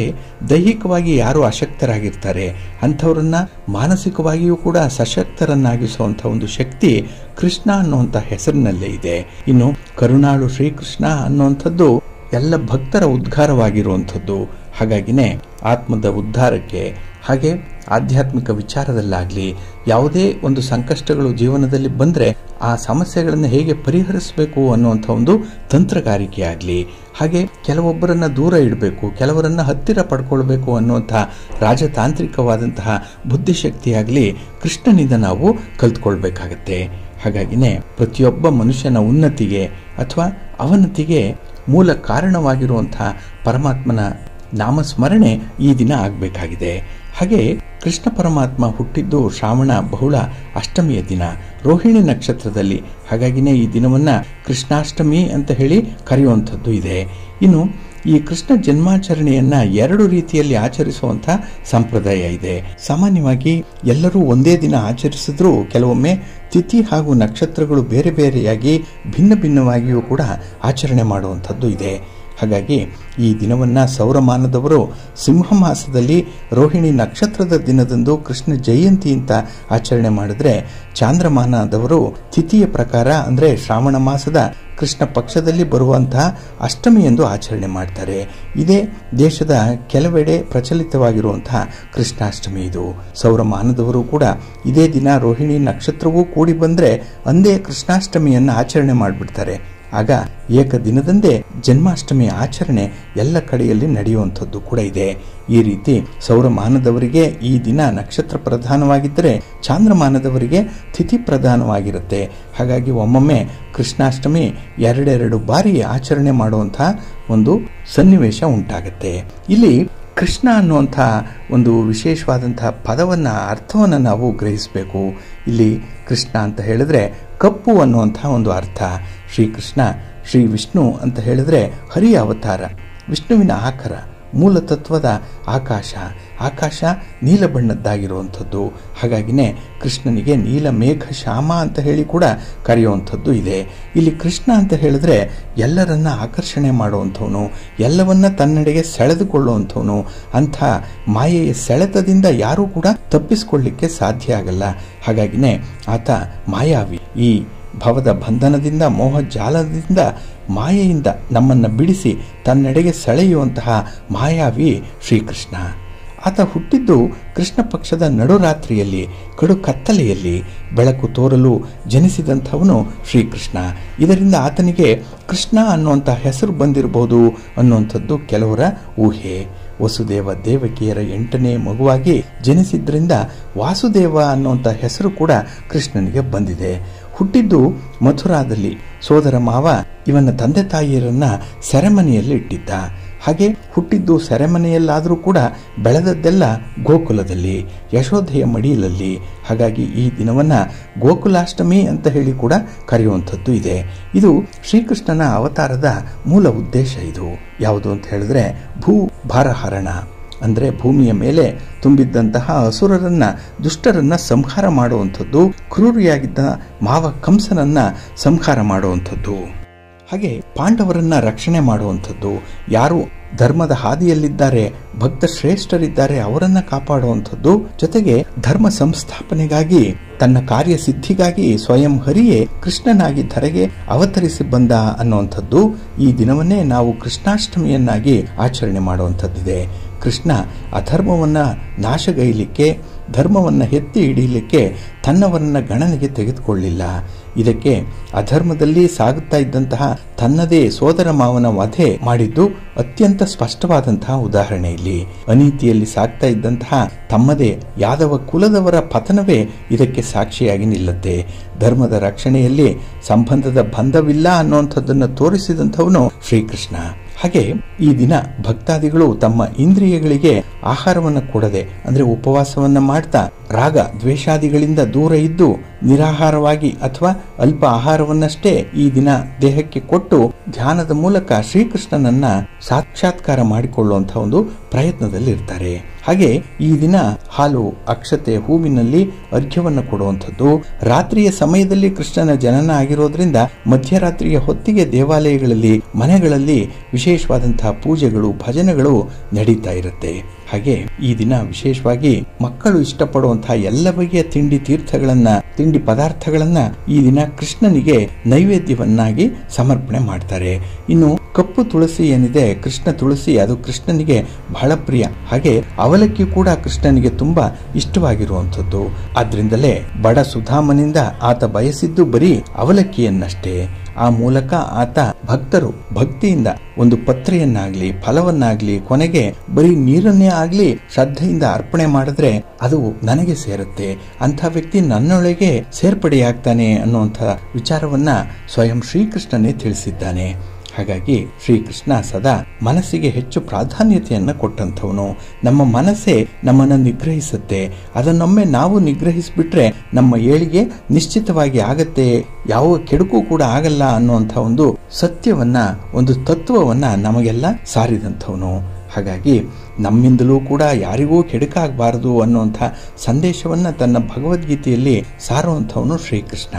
ದೈಹಿಕವಾಗಿ ಯಾರು ಅಶಕ್ತರಾಗಿರ್ತಾರೆ ಅಂಥವ್ರನ್ನ ಮಾನಸಿಕವಾಗಿಯೂ ಕೂಡ ಸಶಕ್ತರನ್ನಾಗಿಸುವಂಥ ಒಂದು ಶಕ್ತಿ ಕೃಷ್ಣ ಅನ್ನುವಂಥ ಹೆಸರಿನಲ್ಲೇ ಇದೆ. ಇನ್ನು ಕರುಣಾಳು ಶ್ರೀಕೃಷ್ಣ ಅನ್ನುವಂಥದ್ದು ಎಲ್ಲ ಭಕ್ತರ ಉದ್ಧಾರವಾಗಿರುವಂಥದ್ದು. ಹಾಗಾಗಿನೇ ಆತ್ಮದ ಉದ್ಧಾರಕ್ಕೆ, ಹಾಗೆ ಆಧ್ಯಾತ್ಮಿಕ ವಿಚಾರದಲ್ಲಾಗಲಿ ಯಾವುದೇ ಒಂದು ಸಂಕಷ್ಟಗಳು ಜೀವನದಲ್ಲಿ ಬಂದರೆ ಆ ಸಮಸ್ಯೆಗಳನ್ನು ಹೇಗೆ ಪರಿಹರಿಸಬೇಕು ಅನ್ನುವಂಥ ಒಂದು ತಂತ್ರಗಾರಿಕೆ ಆಗಲಿ, ಹಾಗೆ ಕೆಲವೊಬ್ಬರನ್ನ ದೂರ ಇಡಬೇಕು, ಕೆಲವರನ್ನ ಹತ್ತಿರ ಪಡ್ಕೊಳ್ಬೇಕು ಅನ್ನುವಂಥ ರಾಜತಾಂತ್ರಿಕವಾದಂತಹ ಬುದ್ಧಿಶಕ್ತಿಯಾಗಲಿ ಕೃಷ್ಣನಿಂದ ನಾವು ಕಲ್ತ್ಕೊಳ್ಬೇಕಾಗತ್ತೆ. ಹಾಗಾಗಿನೇ ಪ್ರತಿಯೊಬ್ಬ ಮನುಷ್ಯನ ಉನ್ನತಿಗೆ ಅಥವಾ ಅವನತಿಗೆ ಮೂಲ ಕಾರಣವಾಗಿರುವಂತಹ ಪರಮಾತ್ಮನ ನಾಮಸ್ಮರಣೆ ಈ ದಿನ ಆಗಬೇಕಾಗಿದೆ. ಹಾಗೆ ಕೃಷ್ಣ ಪರಮಾತ್ಮ ಹುಟ್ಟಿದ್ದು ಶ್ರಾವಣ ಬಹುಳ ಅಷ್ಟಮಿಯ ದಿನ, ರೋಹಿಣಿ ನಕ್ಷತ್ರದಲ್ಲಿ. ಹಾಗಾಗಿನೇ ಈ ದಿನವನ್ನ ಕೃಷ್ಣಾಷ್ಟಮಿ ಅಂತ ಹೇಳಿ ಕರೆಯುವಂಥದ್ದು ಇದೆ. ಇನ್ನು ಈ ಕೃಷ್ಣ ಜನ್ಮಾಚರಣೆಯನ್ನ ಎರಡು ರೀತಿಯಲ್ಲಿ ಆಚರಿಸುವಂಥ ಸಂಪ್ರದಾಯ ಇದೆ. ಸಾಮಾನ್ಯವಾಗಿ ಎಲ್ಲರೂ ಒಂದೇ ದಿನ ಆಚರಿಸಿದ್ರೂ ಕೆಲವೊಮ್ಮೆ ತಿಥಿ ಹಾಗೂ ನಕ್ಷತ್ರಗಳು ಬೇರೆ ಬೇರೆಯಾಗಿ ಭಿನ್ನ ಭಿನ್ನವಾಗಿಯೂ ಕೂಡ ಆಚರಣೆ ಮಾಡುವಂಥದ್ದು ಇದೆ. ಹಾಗಾಗಿ ಈ ದಿನವನ್ನು ಸೌರಮಾನದವರು ಸಿಂಹ ಮಾಸದಲ್ಲಿ ರೋಹಿಣಿ ನಕ್ಷತ್ರದ ದಿನದಂದು ಕೃಷ್ಣ ಜಯಂತಿ ಅಂತ ಆಚರಣೆ ಮಾಡಿದ್ರೆ, ಚಾಂದ್ರಮಾನದವರು ತಿಥಿಯ ಪ್ರಕಾರ ಅಂದರೆ ಶ್ರಾವಣ ಮಾಸದ ಕೃಷ್ಣ ಪಕ್ಷದಲ್ಲಿ ಬರುವಂತಹ ಅಷ್ಟಮಿ ಎಂದು ಆಚರಣೆ ಮಾಡ್ತಾರೆ. ಇದೇ ದೇಶದ ಕೆಲವೆಡೆ ಪ್ರಚಲಿತವಾಗಿರುವಂತಹ ಕೃಷ್ಣಾಷ್ಟಮಿ ಇದು. ಸೌರಮಾನದವರು ಕೂಡ ಇದೇ ದಿನ ರೋಹಿಣಿ ನಕ್ಷತ್ರವೂ ಕೂಡಿ ಬಂದ್ರೆ ಅಂದೇ ಕೃಷ್ಣಾಷ್ಟಮಿಯನ್ನು ಆಚರಣೆ ಮಾಡಿಬಿಡ್ತಾರೆ. ಆಗ ಏಕದಿನದಂದೇ ಜನ್ಮಾಷ್ಟಮಿ ಆಚರಣೆ ಎಲ್ಲ ಕಡೆಯಲ್ಲಿ ನಡೆಯುವಂಥದ್ದು ಕೂಡ ಇದೆ. ಈ ರೀತಿ ಸೌರಮಾನದವರಿಗೆ ಈ ದಿನ ನಕ್ಷತ್ರ ಪ್ರಧಾನವಾಗಿದ್ದರೆ ಚಾಂದ್ರಮಾನದವರಿಗೆ ತಿಥಿ ಪ್ರಧಾನವಾಗಿರುತ್ತೆ. ಹಾಗಾಗಿ ಒಮ್ಮೊಮ್ಮೆ ಕೃಷ್ಣಾಷ್ಟಮಿ ಎರಡೆರಡು ಬಾರಿ ಆಚರಣೆ ಮಾಡುವಂತಹ ಒಂದು ಸನ್ನಿವೇಶ ಉಂಟಾಗುತ್ತೆ. ಇಲ್ಲಿ ಕೃಷ್ಣ ಅನ್ನುವಂಥ ಒಂದು ವಿಶೇಷವಾದಂತಹ ಪದವನ್ನು, ಅರ್ಥವನ್ನು ನಾವು ಗ್ರಹಿಸಬೇಕು. ಇಲ್ಲಿ ಕೃಷ್ಣ ಅಂತ ಹೇಳಿದ್ರೆ ಕಪ್ಪು ಅನ್ನುವಂಥ ಒಂದು ಅರ್ಥ. ಶ್ರೀಕೃಷ್ಣ, ಶ್ರೀ ವಿಷ್ಣು ಅಂತ ಹೇಳಿದ್ರೆ ಹರಿಯ ಅವತಾರ, ವಿಷ್ಣುವಿನ ಆಕಾರ, ಮೂಲ ತತ್ವದ ಆಕಾಶ. ಆಕಾಶ ನೀಲ ಬಣ್ಣದ್ದಾಗಿರುವಂಥದ್ದು. ಹಾಗಾಗಿನೇ ಕೃಷ್ಣನಿಗೆ ನೀಲ ಮೇಘ ಶ್ಯಾಮ ಅಂತ ಹೇಳಿ ಕೂಡ ಕರೆಯುವಂಥದ್ದು ಇದೆ. ಇಲ್ಲಿ ಕೃಷ್ಣ ಅಂತ ಹೇಳಿದ್ರೆ ಎಲ್ಲರನ್ನ ಆಕರ್ಷಣೆ ಮಾಡುವಂಥವನು, ಎಲ್ಲವನ್ನ ತನ್ನೆಡೆಗೆ ಸೆಳೆದುಕೊಳ್ಳುವಂಥವನು. ಅಂಥ ಮಾಯೆಯ ಸೆಳೆತದಿಂದ ಯಾರೂ ಕೂಡ ತಪ್ಪಿಸಿಕೊಳ್ಳಿಕ್ಕೆ ಸಾಧ್ಯ ಆಗಲ್ಲ. ಹಾಗಾಗಿನೇ ಆತ ಮಾಯಾವಿ. ಈ ಭವದ ಬಂಧನದಿಂದ, ಮೋಹ ಜಾಲದಿಂದ, ಮಾಯೆಯಿಂದ ನಮ್ಮನ್ನು ಬಿಡಿಸಿ ತನ್ನೆಡೆಗೆ ಸೆಳೆಯುವಂತಹ ಮಾಯಾವಿ ಶ್ರೀಕೃಷ್ಣ. ಆತ ಹುಟ್ಟಿದ್ದು ಕೃಷ್ಣ ಪಕ್ಷದ ನಡುರಾತ್ರಿಯಲ್ಲಿ, ಕಡು ಕತ್ತಲೆಯಲ್ಲಿ ಬೆಳಕು ತೋರಲು ಜನಿಸಿದಂಥವನು ಶ್ರೀಕೃಷ್ಣ. ಇದರಿಂದ ಆತನಿಗೆ ಕೃಷ್ಣ ಅನ್ನುವಂಥ ಹೆಸರು ಬಂದಿರಬಹುದು ಅನ್ನುವಂಥದ್ದು ಕೆಲವರ ಊಹೆ. ವಸುದೇವ ದೇವಕಿಯರ 8ನೇ ಮಗುವಾಗಿ ಜನಿಸಿದ್ರಿಂದ ವಾಸುದೇವ ಅನ್ನುವಂಥ ಹೆಸರು ಕೂಡ ಕೃಷ್ಣನಿಗೆ ಬಂದಿದೆ. ಹುಟ್ಟಿದ್ದು ಮಥುರಾದಲ್ಲಿ. ಸೋದರ ಮಾವ ಇವನ ತಂದೆ ತಾಯಿಯರನ್ನ ಸೆರೆಮನೆಯಲ್ಲಿ ಇಟ್ಟಿದ್ದ. ಹಾಗೆ ಹುಟ್ಟಿದ್ದು ಸೆರೆಮನೆಯಲ್ಲಾದರೂ ಕೂಡ ಬೆಳೆದದ್ದೆಲ್ಲ ಗೋಕುಲದಲ್ಲಿ, ಯಶೋಧೆಯ ಮಡಿಲಲ್ಲಿ. ಹಾಗಾಗಿ ಈ ದಿನವನ್ನ ಗೋಕುಲಾಷ್ಟಮಿ ಅಂತ ಹೇಳಿ ಕೂಡ ಕರೆಯುವಂಥದ್ದು ಇದೆ. ಇದು ಶ್ರೀಕೃಷ್ಣನ ಅವತಾರದ ಮೂಲ ಉದ್ದೇಶ. ಇದು ಯಾವುದು ಅಂತ ಹೇಳಿದ್ರೆ ಭೂ ಭಾರಹರಣ, ಅಂದರೆ ಭೂಮಿಯ ಮೇಲೆ ತುಂಬಿದ್ದಂತಹ ಅಸುರರನ್ನ ದುಷ್ಟರನ್ನ ಸಂಹಾರ ಮಾಡುವಂಥದ್ದು, ಕ್ರೂರಿಯಾಗಿದ್ದ ಮಾವ ಕಂಸನನ್ನ ಸಂಹಾರ ಮಾಡುವಂಥದ್ದು, ಹಾಗೆ ಪಾಂಡವರನ್ನ ರಕ್ಷಣೆ ಮಾಡುವಂಥದ್ದು, ಯಾರು ಧರ್ಮದ ಹಾದಿಯಲ್ಲಿದ್ದಾರೆ, ಭಕ್ತ ಶ್ರೇಷ್ಠರಿದ್ದಾರೆ ಅವರನ್ನ ಕಾಪಾಡುವಂಥದ್ದು, ಜೊತೆಗೆ ಧರ್ಮ ಸಂಸ್ಥಾಪನೆಗಾಗಿ ತನ್ನ ಕಾರ್ಯಸಿದ್ಧಿಗಾಗಿ ಸ್ವಯಂ ಹರಿಯೇ ಕೃಷ್ಣನಾಗಿ ಧರೆಗೆ ಅವತರಿಸಿ ಬಂದ ಅನ್ನುವಂಥದ್ದು ಈ ದಿನವನ್ನೇ ನಾವು ಕೃಷ್ಣಾಷ್ಟಮಿಯನ್ನಾಗಿ ಆಚರಣೆ ಮಾಡುವಂಥದ್ದಿದೆ. ಕೃಷ್ಣ ಅಧರ್ಮವನ್ನ ನಾಶಗೈಲಿಕ್ಕೆ, ಧರ್ಮವನ್ನು ಎತ್ತಿ ಹಿಡಿಯಲಿಕ್ಕೆ ತನ್ನವರನ್ನ ಗಣನೆಗೆ ತೆಗೆದುಕೊಳ್ಳಿಲ್ಲ. ಇದಕ್ಕೆ ಅಧರ್ಮದಲ್ಲಿ ಸಾಗುತ್ತಾ ಇದ್ದಂತಹ ತನ್ನದೇ ಸೋದರ ಮಾವನ ವಧೆ ಮಾಡಿದ್ದು ಅತ್ಯಂತ ಸ್ಪಷ್ಟವಾದಂತಹ ಉದಾಹರಣೆ. ಇಲ್ಲಿ ಅನೀತಿಯಲ್ಲಿ ಸಾಗ್ತಾ ಇದ್ದಂತಹ ತಮ್ಮದೇ ಯಾದವ ಕುಲದವರ ಪತನವೇ ಇದಕ್ಕೆ ಸಾಕ್ಷಿಯಾಗಿ ನಿಲ್ಲುತ್ತೆ. ಧರ್ಮದ ರಕ್ಷಣೆಯಲ್ಲಿ ಸಂಬಂಧದ ಬಂಧವಿಲ್ಲ ಅನ್ನುವಂಥದ್ದನ್ನು ತೋರಿಸಿದಂಥವನು ಶ್ರೀಕೃಷ್ಣ. ಹಾಗೆ ಈ ದಿನ ಭಕ್ತಾದಿಗಳು ತಮ್ಮ ಇಂದ್ರಿಯಗಳಿಗೆ ಆಹಾರವನ್ನು ಕೊಡದೆ, ಅಂದರೆ ಉಪವಾಸವನ್ನ ಮಾಡ್ತಾ ರಾಗ ದ್ವೇಷಾದಿಗಳಿಂದ ದೂರ ಇದ್ದು ನಿರಾಹಾರವಾಗಿ ಅಥವಾ ಅಲ್ಪ ಆಹಾರವನ್ನಷ್ಟೇ ಈ ದಿನ ದೇಹಕ್ಕೆ ಕೊಟ್ಟು ಧ್ಯಾನದ ಮೂಲಕ ಶ್ರೀಕೃಷ್ಣನನ್ನ ಸಾಕ್ಷಾತ್ಕಾರ ಮಾಡಿಕೊಳ್ಳುವಂತಹ ಒಂದು ಪ್ರಯತ್ನದಲ್ಲಿರ್ತಾರೆ. ಹಾಗೆ ಈ ದಿನ ಹಾಲು, ಅಕ್ಷತೆ, ಹೂವಿನಲ್ಲಿ ಅರ್ಘ್ಯವನ್ನು ಕೊಡುವಂಥದ್ದು. ರಾತ್ರಿಯ ಸಮಯದಲ್ಲಿ ಕೃಷ್ಣನ ಜನನ ಆಗಿರೋದ್ರಿಂದ ಮಧ್ಯರಾತ್ರಿಯ ಹೊತ್ತಿಗೆ ದೇವಾಲಯಗಳಲ್ಲಿ, ಮನೆಗಳಲ್ಲಿ ವಿಶೇಷವಾದಂತಹ ಪೂಜೆಗಳು, ಭಜನೆಗಳು ನಡೀತಾ ಇರುತ್ತೆ. ಹಾಗೆ ಈ ದಿನ ವಿಶೇಷವಾಗಿ ಮಕ್ಕಳು ಇಷ್ಟಪಡುವಂತಹ ಎಲ್ಲ ಬಗೆಯ ತಿಂಡಿ ಪದಾರ್ಥಗಳನ್ನ ಈ ದಿನ ಕೃಷ್ಣನಿಗೆ ನೈವೇದ್ಯವನ್ನಾಗಿ ಸಮರ್ಪಣೆ ಮಾಡ್ತಾರೆ. ಇನ್ನು ಕಪ್ಪು ತುಳಸಿ ಏನಿದೆ, ಕೃಷ್ಣ ತುಳಸಿ, ಅದು ಕೃಷ್ಣನಿಗೆ ಬಹಳ ಪ್ರಿಯ. ಹಾಗೆ ಅವಲಕ್ಕಿ ಕೂಡ ಕೃಷ್ಣನಿಗೆ ತುಂಬಾ ಇಷ್ಟವಾಗಿರುವಂಥದ್ದು. ಆದ್ರಿಂದಲೇ ಬಡ ಸುಧಾಮನಿಂದ ಆತ ಬಯಸಿದ್ದು ಬರೀ ಅವಲಕ್ಕಿಯನ್ನಷ್ಟೇ. ಆ ಮೂಲಕ ಆತ ಭಕ್ತರು ಭಕ್ತಿಯಿಂದ ಒಂದು ಪತ್ರೆಯನ್ನಾಗ್ಲಿ, ಫಲವನ್ನಾಗ್ಲಿ, ಕೊನೆಗೆ ಬರೀ ನೀರನ್ನೇ ಆಗ್ಲಿ ಶ್ರದ್ಧೆಯಿಂದ ಅರ್ಪಣೆ ಮಾಡಿದ್ರೆ ಅದು ನನಗೆ ಸೇರುತ್ತೆ, ಅಂಥ ವ್ಯಕ್ತಿ ನನ್ನೊಳಗೆ ಸೇರ್ಪಡೆಯಾಗ್ತಾನೆ ಅನ್ನುವಂಥ ವಿಚಾರವನ್ನ ಸ್ವಯಂ ಶ್ರೀಕೃಷ್ಣನೇ ತಿಳಿಸಿದ್ದಾನೆ. ಹಾಗಾಗಿ ಶ್ರೀಕೃಷ್ಣ ಸದಾ ಮನಸ್ಸಿಗೆ ಹೆಚ್ಚು ಪ್ರಾಧಾನ್ಯತೆಯನ್ನು ಕೊಟ್ಟಂಥವನು. ನಮ್ಮ ಮನಸ್ಸೇ ನಮ್ಮನ್ನು ನಿಗ್ರಹಿಸುತ್ತೆ. ಅದನ್ನೊಮ್ಮೆ ನಾವು ನಿಗ್ರಹಿಸಿಬಿಟ್ರೆ ನಮ್ಮ ಏಳಿಗೆ ನಿಶ್ಚಿತವಾಗಿ ಆಗತ್ತೆ, ಯಾವ ಕೆಡುಕು ಕೂಡ ಆಗಲ್ಲ ಅನ್ನುವಂಥ ಒಂದು ಸತ್ಯವನ್ನ, ಒಂದು ತತ್ವವನ್ನ ನಮಗೆಲ್ಲ ಸಾರಿದಂಥವನು. ಹಾಗಾಗಿ ನಮ್ಮಿಂದಲೂ ಕೂಡ ಯಾರಿಗೂ ಕೆಡುಕಾಗಬಾರದು ಅನ್ನುವಂಥ ಸಂದೇಶವನ್ನ ತನ್ನ ಭಗವದ್ಗೀತೆಯಲ್ಲಿ ಸಾರುವಂಥವನು ಶ್ರೀಕೃಷ್ಣ.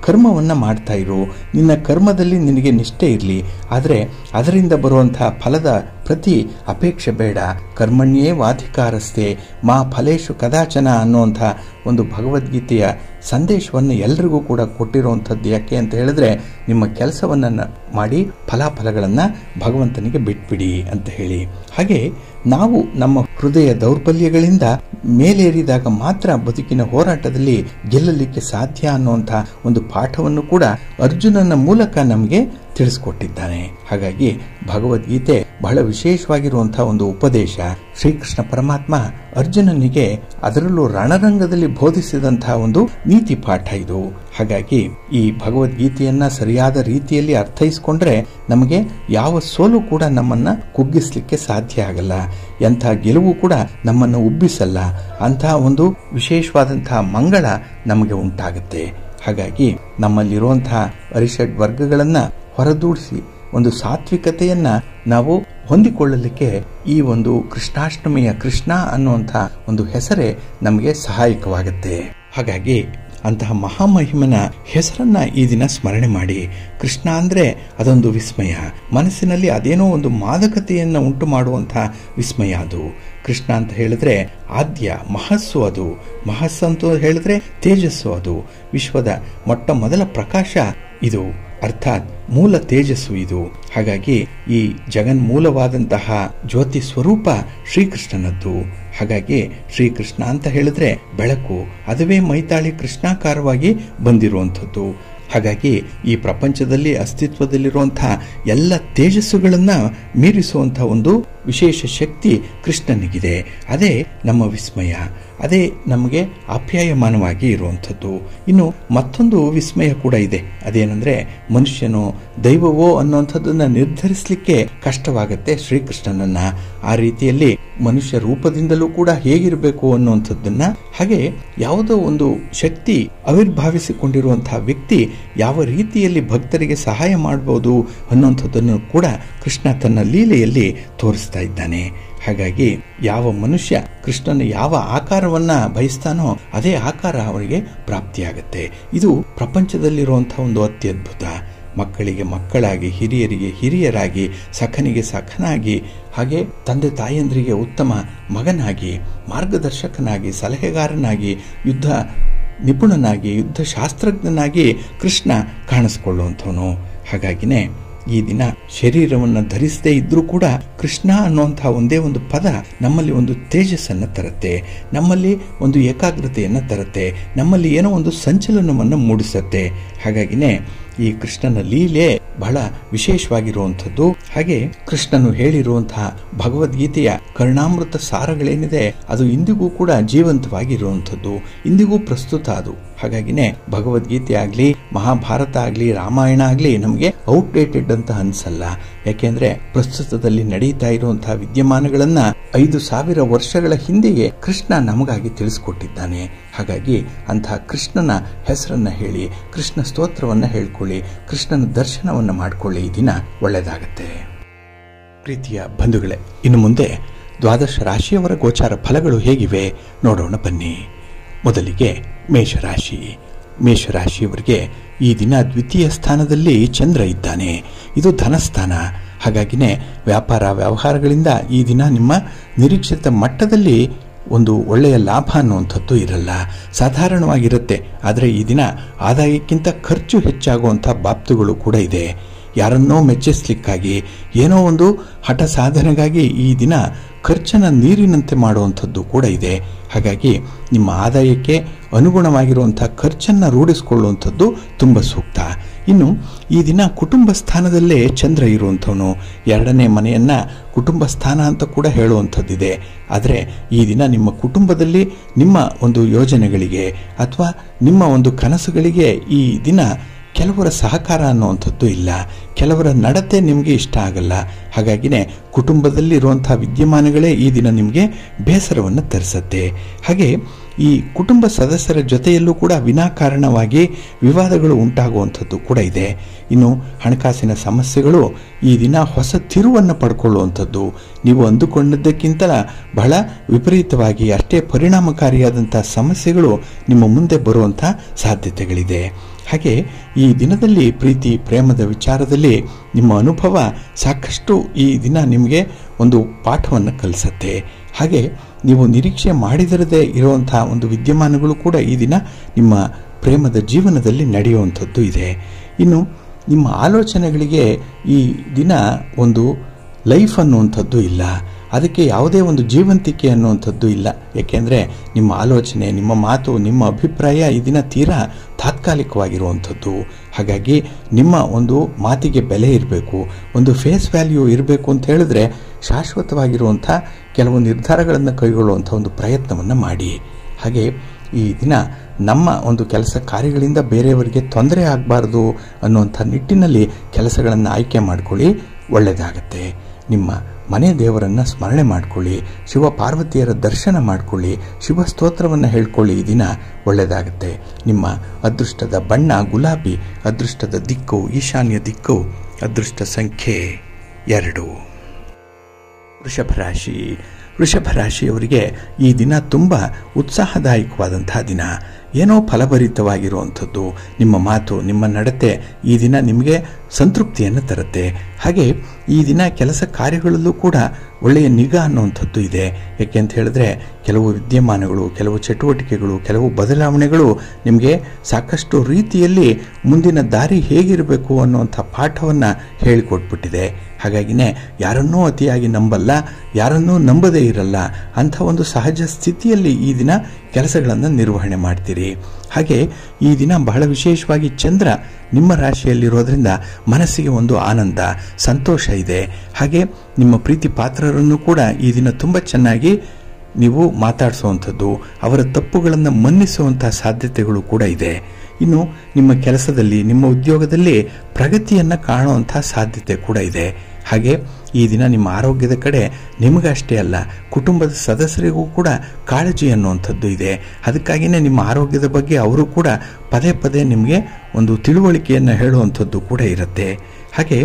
ಕರ್ಮವನ್ನ ಮಾಡ್ತಾ ಇರು, ನಿನ್ನ ಕರ್ಮದಲ್ಲಿ ನಿನಗೆ ನಿಷ್ಠೆ ಇರಲಿ, ಆದರೆ ಅದರಿಂದ ಬರುವಂತಹ ಫಲದ ಪ್ರತಿ ಅಪೇಕ್ಷೆ ಬೇಡ. ಕರ್ಮಣ್ಯೇ ವಾಧಿಕಾರಸ್ತೆ ಮಾ ಫಲೇಶು ಕದಾಚನ ಅನ್ನುವಂಥ ಒಂದು ಭಗವದ್ಗೀತೆಯ ಸಂದೇಶವನ್ನು ಎಲ್ಲರಿಗೂ ಕೂಡ ಕೊಟ್ಟಿರುವಂಥದ್ದು. ಯಾಕೆ ಅಂತ ಹೇಳಿದ್ರೆ, ನಿಮ್ಮ ಕೆಲಸವನ್ನು ಮಾಡಿ ಫಲಾಫಲಗಳನ್ನು ಭಗವಂತನಿಗೆ ಬಿಟ್ಬಿಡಿ ಅಂತ ಹೇಳಿ. ಹಾಗೆ ನಾವು ನಮ್ಮ ಹೃದಯ ದೌರ್ಬಲ್ಯಗಳಿಂದ ಮೇಲೇರಿದಾಗ ಮಾತ್ರ ಬದುಕಿನ ಹೋರಾಟದಲ್ಲಿ ಗೆಲ್ಲಲಿಕ್ಕೆ ಸಾಧ್ಯ ಅನ್ನುವಂಥ ಒಂದು ಪಾಠವನ್ನು ಕೂಡ ಅರ್ಜುನನ ಮೂಲಕ ನಮಗೆ ತಿಳಿಸ್ಕೊಟ್ಟಿದ್ದಾನೆ. ಹಾಗಾಗಿ ಭಗವದ್ಗೀತೆ ಬಹಳ ವಿಶೇಷವಾಗಿರುವಂತಹ ಒಂದು ಉಪದೇಶ. ಶ್ರೀಕೃಷ್ಣ ಪರಮಾತ್ಮ ಅರ್ಜುನನಿಗೆ ಅದರಲ್ಲೂ ರಣರಂಗದಲ್ಲಿ ಬೋಧಿಸಿದಂತಹ ಒಂದು ನೀತಿ ಪಾಠ ಇದು. ಹಾಗಾಗಿ ಈ ಭಗವದ್ಗೀತೆಯನ್ನ ಸರಿಯಾದ ರೀತಿಯಲ್ಲಿ ಅರ್ಥೈಸಿಕೊಂಡ್ರೆ ನಮಗೆ ಯಾವ ಸೋಲು ಕೂಡ ನಮ್ಮನ್ನ ಕುಗ್ಗಿಸ್ಲಿಕ್ಕೆ ಸಾಧ್ಯ ಆಗಲ್ಲ, ಎಂಥ ಗೆಲುವು ಕೂಡ ನಮ್ಮನ್ನು ಉಬ್ಬಿಸಲ್ಲ. ಅಂತಹ ಒಂದು ವಿಶೇಷವಾದಂತಹ ಮಂಗಳ ನಮಗೆ ಉಂಟಾಗುತ್ತೆ. ಹಾಗಾಗಿ ನಮ್ಮಲ್ಲಿರುವಂತಹ ಅರಿಷಡ್ ವರ್ಗಗಳನ್ನ ಹೊರದೂಡಿಸಿ ಒಂದು ಸಾತ್ವಿಕತೆಯನ್ನ ನಾವು ಹೊಂದಿಕೊಳ್ಳಲಿಕ್ಕೆ ಈ ಒಂದು ಕೃಷ್ಣಾಷ್ಟಮಿಯ ಕೃಷ್ಣ ಅನ್ನುವಂಥ ಒಂದು ಹೆಸರೇ ನಮಗೆ ಸಹಾಯಕವಾಗುತ್ತೆ. ಹಾಗಾಗಿ ಅಂತಹ ಮಹಾಮಹಿಮನ ಹೆಸರನ್ನ ಈ ದಿನ ಸ್ಮರಣೆ ಮಾಡಿ. ಕೃಷ್ಣ ಅಂದ್ರೆ ಅದೊಂದು ವಿಸ್ಮಯ, ಮನಸ್ಸಿನಲ್ಲಿ ಅದೇನೋ ಒಂದು ಮಾದಕತೆಯನ್ನು ಉಂಟು ಮಾಡುವಂತಹ ವಿಸ್ಮಯ ಅದು. ಕೃಷ್ಣ ಅಂತ ಹೇಳಿದ್ರೆ ಆದ್ಯ ಮಹಸ್ಸು, ಅದು ಮಹಸ್ಸು ಅಂತ ಹೇಳಿದ್ರೆ ತೇಜಸ್ಸು, ಅದು ವಿಶ್ವದ ಮೊಟ್ಟ ಮೊದಲ ಪ್ರಕಾಶ ಇದು, ಅರ್ಥಾತ್ ಮೂಲ ತೇಜಸ್ಸು ಇದು. ಹಾಗಾಗಿ ಈ ಜಗನ್ಮೂಲವಾದಂತಹ ಜ್ಯೋತಿ ಸ್ವರೂಪ ಶ್ರೀಕೃಷ್ಣನದ್ದು. ಹಾಗಾಗಿ ಶ್ರೀಕೃಷ್ಣ ಅಂತ ಹೇಳಿದ್ರೆ ಬೆಳಕು, ಅದುವೇ ಮೈತಾಳಿ ಕೃಷ್ಣಾಕಾರವಾಗಿ ಬಂದಿರುವಂಥದ್ದು. ಹಾಗಾಗಿ ಈ ಪ್ರಪಂಚದಲ್ಲಿ ಅಸ್ತಿತ್ವದಲ್ಲಿರುವಂತಹ ಎಲ್ಲ ತೇಜಸ್ಸುಗಳನ್ನ ಮೀರಿಸುವಂತಹ ಒಂದು ವಿಶೇಷ ಶಕ್ತಿ ಕೃಷ್ಣನಿಗಿದೆ. ಅದೇ ನಮ್ಮ ವಿಸ್ಮಯ, ಅದೇ ನಮಗೆ ಆಪ್ಯಾಯಮಾನವಾಗಿ ಇರುವಂಥದ್ದು. ಇನ್ನು ಮತ್ತೊಂದು ವಿಸ್ಮಯ ಕೂಡ ಇದೆ. ಅದೇನೆಂದ್ರೆ ಮನುಷ್ಯನೋ ದೈವವೋ ಅನ್ನುವಂಥದ್ದನ್ನ ನಿರ್ಧರಿಸಲಿಕ್ಕೆ ಕಷ್ಟವಾಗತ್ತೆ ಶ್ರೀಕೃಷ್ಣನನ್ನ. ಆ ರೀತಿಯಲ್ಲಿ ಮನುಷ್ಯ ರೂಪದಿಂದಲೂ ಕೂಡ ಹೇಗಿರಬೇಕು ಅನ್ನುವಂಥದ್ದನ್ನ, ಹಾಗೆ ಯಾವುದೋ ಒಂದು ಶಕ್ತಿ ಆವಿರ್ಭಾವಿಸಿಕೊಂಡಿರುವಂತಹ ವ್ಯಕ್ತಿ ಯಾವ ರೀತಿಯಲ್ಲಿ ಭಕ್ತರಿಗೆ ಸಹಾಯ ಮಾಡಬಹುದು ಅನ್ನುವಂಥದ್ದನ್ನು ಕೂಡ ಕೃಷ್ಣ ತನ್ನ ಲೀಲೆಯಲ್ಲಿ ತೋರಿಸ್ತಾ ಇದ್ದಾನೆ. ಹಾಗಾಗಿ ಯಾವ ಮನುಷ್ಯ ಕೃಷ್ಣನ ಯಾವ ಆಕಾರವನ್ನ ಬಯಸ್ತಾನೋ ಅದೇ ಆಕಾರ ಅವರಿಗೆ ಪ್ರಾಪ್ತಿಯಾಗತ್ತೆ. ಇದು ಪ್ರಪಂಚದಲ್ಲಿರುವಂತಹ ಒಂದು ಅತ್ಯದ್ಭುತ. ಮಕ್ಕಳಿಗೆ ಮಕ್ಕಳಾಗಿ, ಹಿರಿಯರಿಗೆ ಹಿರಿಯರಾಗಿ, ಸಖನಿಗೆ ಸಖನಾಗಿ, ಹಾಗೆ ತಂದೆ ತಾಯಂದ್ರಿಗೆ ಉತ್ತಮ ಮಗನಾಗಿ, ಮಾರ್ಗದರ್ಶಕನಾಗಿ, ಸಲಹೆಗಾರನಾಗಿ, ಯುದ್ಧ ನಿಪುಣನಾಗಿ, ಯುದ್ಧ ಶಾಸ್ತ್ರಜ್ಞನಾಗಿ ಕೃಷ್ಣ ಕಾಣಿಸ್ಕೊಳ್ಳುವಂಥವನು. ಹಾಗಾಗಿನೇ ಈ ದಿನ ಶರೀರವನ್ನು ಧರಿಸದೇ ಇದ್ರೂ ಕೂಡ ಕೃಷ್ಣ ಅನ್ನುವಂತಹ ಒಂದೇ ಒಂದು ಪದ ನಮ್ಮಲ್ಲಿ ಒಂದು ತೇಜಸ್ಸನ್ನು ತರುತ್ತೆ, ನಮ್ಮಲ್ಲಿ ಒಂದು ಏಕಾಗ್ರತೆಯನ್ನು ತರುತ್ತೆ, ನಮ್ಮಲ್ಲಿ ಏನೋ ಒಂದು ಸಂಚಲನವನ್ನು ಮೂಡಿಸುತ್ತೆ. ಹಾಗಾಗಿನೇ ಈ ಕೃಷ್ಣನ ಲೀಲೆ ಬಹಳ ವಿಶೇಷವಾಗಿರುವಂಥದ್ದು. ಹಾಗೆ ಕೃಷ್ಣನು ಹೇಳಿರುವಂತಹ ಭಗವದ್ಗೀತೆಯ ಕರುಣಾಮೃತ ಸಾರಗಳೇನಿದೆ ಅದು ಇಂದಿಗೂ ಕೂಡ ಜೀವಂತವಾಗಿರುವಂಥದ್ದು, ಇಂದಿಗೂ ಪ್ರಸ್ತುತ ಅದು. ಹಾಗಾಗಿನೇ ಭಗವದ್ಗೀತೆ ಆಗ್ಲಿ, ಮಹಾಭಾರತ ಆಗ್ಲಿ, ರಾಮಾಯಣ ಆಗ್ಲಿ ನಮಗೆ ಔಟ್ಡೇಟೆಡ್ ಅಂತ ಅನ್ಸಲ್ಲ. ಯಾಕೆಂದ್ರೆ ಪ್ರಸ್ತುತದಲ್ಲಿ ನಡೀತಾ ಇರುವಂತಹ ವಿದ್ಯಮಾನಗಳನ್ನ 5,000 ವರ್ಷಗಳ ಹಿಂದೆಯೇ ಕೃಷ್ಣ ನಮಗಾಗಿ ತಿಳಿಸ್ಕೊಟ್ಟಿದ್ದಾನೆ. ಹಾಗಾಗಿ ಅಂತಹ ಕೃಷ್ಣನ ಹೆಸರನ್ನ ಹೇಳಿ, ಕೃಷ್ಣ ಸ್ತೋತ್ರವನ್ನ ಹೇಳ್ಕೊಳ್ಳಿ, ಕೃಷ್ಣನ ದರ್ಶನವನ್ನ ಮಾಡ್ಕೊಳ್ಳಿ. ಈ ದಿನ ಒಳ್ಳೆಯದಾಗತ್ತೆ. ಪ್ರೀತಿಯ ಬಂಧುಗಳೇ, ಇನ್ನು ಮುಂದೆ 12 ರಾಶಿಯವರ ಗೋಚಾರ ಫಲಗಳು ಹೇಗಿವೆ ನೋಡೋಣ ಬನ್ನಿ. ಮೊದಲಿಗೆ ಮೇಷರಾಶಿ. ಮೇಷರಾಶಿಯವರಿಗೆ ಈ ದಿನ ದ್ವಿತೀಯ ಸ್ಥಾನದಲ್ಲಿ ಚಂದ್ರ ಇದ್ದಾನೆ. ಇದು ಧನಸ್ಥಾನ. ಹಾಗಾಗಿನೇ ವ್ಯಾಪಾರ ವ್ಯವಹಾರಗಳಿಂದ ಈ ದಿನ ನಿಮ್ಮ ನಿರೀಕ್ಷಿತ ಮಟ್ಟದಲ್ಲಿ ಒಂದು ಒಳ್ಳೆಯ ಲಾಭ ಅನ್ನುವಂಥದ್ದು ಇರಲ್ಲ, ಸಾಧಾರಣವಾಗಿರುತ್ತೆ. ಆದರೆ ಈ ದಿನ ಆದಾಯಕ್ಕಿಂತ ಖರ್ಚು ಹೆಚ್ಚಾಗುವಂಥ ಬಾಬ್ತುಗಳು ಕೂಡ ಇದೆ. ಯಾರನ್ನೋ ಮೆಚ್ಚಿಸ್ಲಿಕ್ಕಾಗಿ, ಏನೋ ಒಂದು ಹಠ ಸಾಧನೆಗಾಗಿ ಈ ದಿನ ಖರ್ಚನ್ನು ನೀರಿನಂತೆ ಮಾಡುವಂಥದ್ದು ಕೂಡ ಇದೆ. ಹಾಗಾಗಿ ನಿಮ್ಮ ಆದಾಯಕ್ಕೆ ಅನುಗುಣವಾಗಿರುವಂಥ ಖರ್ಚನ್ನು ರೂಢಿಸಿಕೊಳ್ಳುವಂಥದ್ದು ತುಂಬ ಸೂಕ್ತ. ಇನ್ನು ಈ ದಿನ ಕುಟುಂಬ ಸ್ಥಾನದಲ್ಲೇ ಚಂದ್ರ ಇರುವಂಥವನು. 2ನೇ ಮನೆಯನ್ನ ಕುಟುಂಬ ಸ್ಥಾನ ಅಂತ ಕೂಡ ಹೇಳುವಂಥದ್ದಿದೆ. ಆದರೆ ಈ ದಿನ ನಿಮ್ಮ ಕುಟುಂಬದಲ್ಲಿ ನಿಮ್ಮ ಒಂದು ಯೋಜನೆಗಳಿಗೆ ಅಥವಾ ನಿಮ್ಮ ಒಂದು ಕನಸುಗಳಿಗೆ ಈ ದಿನ ಕೆಲವರ ಸಹಕಾರ ಅನ್ನುವಂಥದ್ದು ಇಲ್ಲ, ಕೆಲವರ ನಡತೆ ನಿಮಗೆ ಇಷ್ಟ ಆಗಲ್ಲ. ಹಾಗಾಗಿನೇ ಕುಟುಂಬದಲ್ಲಿರುವಂತಹ ವಿದ್ಯಮಾನಗಳೇ ಈ ದಿನ ನಿಮಗೆ ಬೇಸರವನ್ನು ತರಿಸುತ್ತೆ. ಹಾಗೆ ಈ ಕುಟುಂಬ ಸದಸ್ಯರ ಜೊತೆಯಲ್ಲೂ ಕೂಡ ವಿನಾಕಾರಣವಾಗಿ ವಿವಾದಗಳು ಉಂಟಾಗುವಂಥದ್ದು ಕೂಡ ಇದೆ. ಇನ್ನು ಹಣಕಾಸಿನ ಸಮಸ್ಯೆಗಳು ಈ ದಿನ ಹೊಸ ತಿರುವನ್ನು ಪಡ್ಕೊಳ್ಳುವಂಥದ್ದು, ನೀವು ಅಂದುಕೊಂಡದ್ದಕ್ಕಿಂತ ಬಹಳ ವಿಪರೀತವಾಗಿ ಅಷ್ಟೇ ಪರಿಣಾಮಕಾರಿಯಾದಂಥ ಸಮಸ್ಯೆಗಳು ನಿಮ್ಮ ಮುಂದೆ ಬರುವಂಥ ಸಾಧ್ಯತೆಗಳಿದೆ. ಹಾಗೆ ಈ ದಿನದಲ್ಲಿ ಪ್ರೀತಿ ಪ್ರೇಮದ ವಿಚಾರದಲ್ಲಿ ನಿಮ್ಮ ಅನುಭವ ಸಾಕಷ್ಟು ಈ ದಿನ ನಿಮಗೆ ಒಂದು ಪಾಠವನ್ನು ಕಲಿಸುತ್ತೆ. ಹಾಗೆ ನೀವು ನಿರೀಕ್ಷೆ ಮಾಡಿದರದೇ ಇರುವಂಥ ಒಂದು ವಿದ್ಯಮಾನಗಳು ಕೂಡ ಈ ದಿನ ನಿಮ್ಮ ಪ್ರೇಮದ ಜೀವನದಲ್ಲಿ ನಡೆಯುವಂಥದ್ದು ಇದೆ. ಇನ್ನು ನಿಮ್ಮ ಆಲೋಚನೆಗಳಿಗೆ ಈ ದಿನ ಒಂದು ಲೈಫ್ ಅನ್ನುವಂಥದ್ದು ಇಲ್ಲ, ಅದಕ್ಕೆ ಯಾವುದೇ ಒಂದು ಜೀವಂತಿಕೆ ಅನ್ನುವಂಥದ್ದು ಇಲ್ಲ. ಏಕೆಂದರೆ ನಿಮ್ಮ ಆಲೋಚನೆ, ನಿಮ್ಮ ಮಾತು, ನಿಮ್ಮ ಅಭಿಪ್ರಾಯ ಈ ದಿನ ತೀರಾ ತಾತ್ಕಾಲಿಕವಾಗಿರುವಂಥದ್ದು. ಹಾಗಾಗಿ ನಿಮ್ಮ ಒಂದು ಮಾತಿಗೆ ಬೆಲೆ ಇರಬೇಕು, ಒಂದು ಫೇಸ್ ವ್ಯಾಲ್ಯೂ ಇರಬೇಕು ಅಂತ ಹೇಳಿದ್ರೆ ಶಾಶ್ವತವಾಗಿರುವಂಥ ಕೆಲವು ನಿರ್ಧಾರಗಳನ್ನು ಕೈಗೊಳ್ಳುವಂಥ ಒಂದು ಪ್ರಯತ್ನವನ್ನು ಮಾಡಿ. ಹಾಗೆ ಈ ದಿನ ನಮ್ಮ ಒಂದು ಕೆಲಸ ಕಾರ್ಯಗಳಿಂದ ಬೇರೆಯವರಿಗೆ ತೊಂದರೆ ಆಗಬಾರ್ದು ಅನ್ನುವಂಥ ನಿಟ್ಟಿನಲ್ಲಿ ಕೆಲಸಗಳನ್ನು ಆಯ್ಕೆ ಮಾಡಿಕೊಳ್ಳಿ, ಒಳ್ಳೆಯದಾಗತ್ತೆ. ನಿಮ್ಮ ಮನೆ ದೇವರನ್ನು ಸ್ಮರಣೆ ಮಾಡಿಕೊಳ್ಳಿ, ಶಿವ ಪಾರ್ವತಿಯರ ದರ್ಶನ ಮಾಡಿಕೊಳ್ಳಿ, ಶಿವ ಸ್ತೋತ್ರವನ್ನು ಹೇಳ್ಕೊಳ್ಳಿ. ಈ ದಿನ ಒಳ್ಳೆಯದಾಗುತ್ತೆ. ನಿಮ್ಮ ಅದೃಷ್ಟದ ಬಣ್ಣ ಗುಲಾಬಿ, ಅದೃಷ್ಟದ ದಿಕ್ಕು ಈಶಾನ್ಯ ದಿಕ್ಕು, ಅದೃಷ್ಟ ಸಂಖ್ಯೆ 2. ವೃಷಭರಾಶಿ. ವೃಷಭರಾಶಿಯವರಿಗೆ ಈ ದಿನ ತುಂಬ ಉತ್ಸಾಹದಾಯಕವಾದಂತಹ ದಿನ. ಏನೋ ಫಲಭರಿತವಾಗಿರುವಂಥದ್ದು. ನಿಮ್ಮ ಮಾತು, ನಿಮ್ಮ ನಡತೆ ಈ ದಿನ ನಿಮಗೆ ಸಂತೃಪ್ತಿಯನ್ನು ತರುತ್ತೆ. ಹಾಗೆ ಈ ದಿನ ಕೆಲಸ ಕಾರ್ಯಗಳಲ್ಲೂ ಕೂಡ ಒಳ್ಳೆಯ ನಿಗಾ ಅನ್ನುವಂಥದ್ದು ಇದೆ. ಯಾಕೆ ಅಂತ ಹೇಳಿದ್ರೆ ಕೆಲವು ವಿದ್ಯಮಾನಗಳು, ಕೆಲವು ಚಟುವಟಿಕೆಗಳು, ಕೆಲವು ಬದಲಾವಣೆಗಳು ನಿಮಗೆ ಸಾಕಷ್ಟು ರೀತಿಯಲ್ಲಿ ಮುಂದಿನ ದಾರಿ ಹೇಗಿರಬೇಕು ಅನ್ನುವಂಥ ಪಾಠವನ್ನು ಹೇಳಿಕೊಟ್ಬಿಟ್ಟಿದೆ. ಹಾಗಾಗಿನೇ ಯಾರನ್ನೂ ಅತಿಯಾಗಿ ನಂಬಲ್ಲ, ಯಾರನ್ನೂ ನಂಬದೇ ಇರಲ್ಲ. ಅಂಥ ಒಂದು ಸಹಜ ಸ್ಥಿತಿಯಲ್ಲಿ ಈ ದಿನ ಕೆಲಸಗಳನ್ನು ನಿರ್ವಹಣೆ ಮಾಡ್ತೀರಿ. ಹಾಗೆ ಈ ದಿನ ಬಹಳ ವಿಶೇಷವಾಗಿ ಚಂದ್ರ ನಿಮ್ಮ ರಾಶಿಯಲ್ಲಿರೋದ್ರಿಂದ ಮನಸ್ಸಿಗೆ ಒಂದು ಆನಂದ, ಸಂತೋಷ ಇದೆ. ಹಾಗೆ ನಿಮ್ಮ ಪ್ರೀತಿ ಪಾತ್ರರನ್ನು ಕೂಡ ಈ ದಿನ ತುಂಬ ಚೆನ್ನಾಗಿ ನೀವು ಮಾತಾಡಿಸುವಂಥದ್ದು, ಅವರ ತಪ್ಪುಗಳನ್ನು ಮನ್ನಿಸುವಂಥ ಸಾಧ್ಯತೆಗಳು ಕೂಡ ಇದೆ. ಇನ್ನು ನಿಮ್ಮ ಕೆಲಸದಲ್ಲಿ, ನಿಮ್ಮ ಉದ್ಯೋಗದಲ್ಲಿ ಪ್ರಗತಿಯನ್ನು ಕಾಣುವಂಥ ಸಾಧ್ಯತೆ ಕೂಡ ಇದೆ. ಹಾಗೆ ಈ ದಿನ ನಿಮ್ಮ ಆರೋಗ್ಯದ ಕಡೆ ನಿಮಗಷ್ಟೇ ಅಲ್ಲ, ಕುಟುಂಬದ ಸದಸ್ಯರಿಗೂ ಕೂಡ ಕಾಳಜಿ ಅನ್ನುವಂಥದ್ದು ಇದೆ. ಅದಕ್ಕಾಗಿಯೇ ನಿಮ್ಮ ಆರೋಗ್ಯದ ಬಗ್ಗೆ ಅವರು ಕೂಡ ಪದೇ ಪದೇ ನಿಮಗೆ ಒಂದು ತಿಳುವಳಿಕೆಯನ್ನು ಹೇಳುವಂಥದ್ದು ಕೂಡ ಇರುತ್ತೆ. ಹಾಗೆ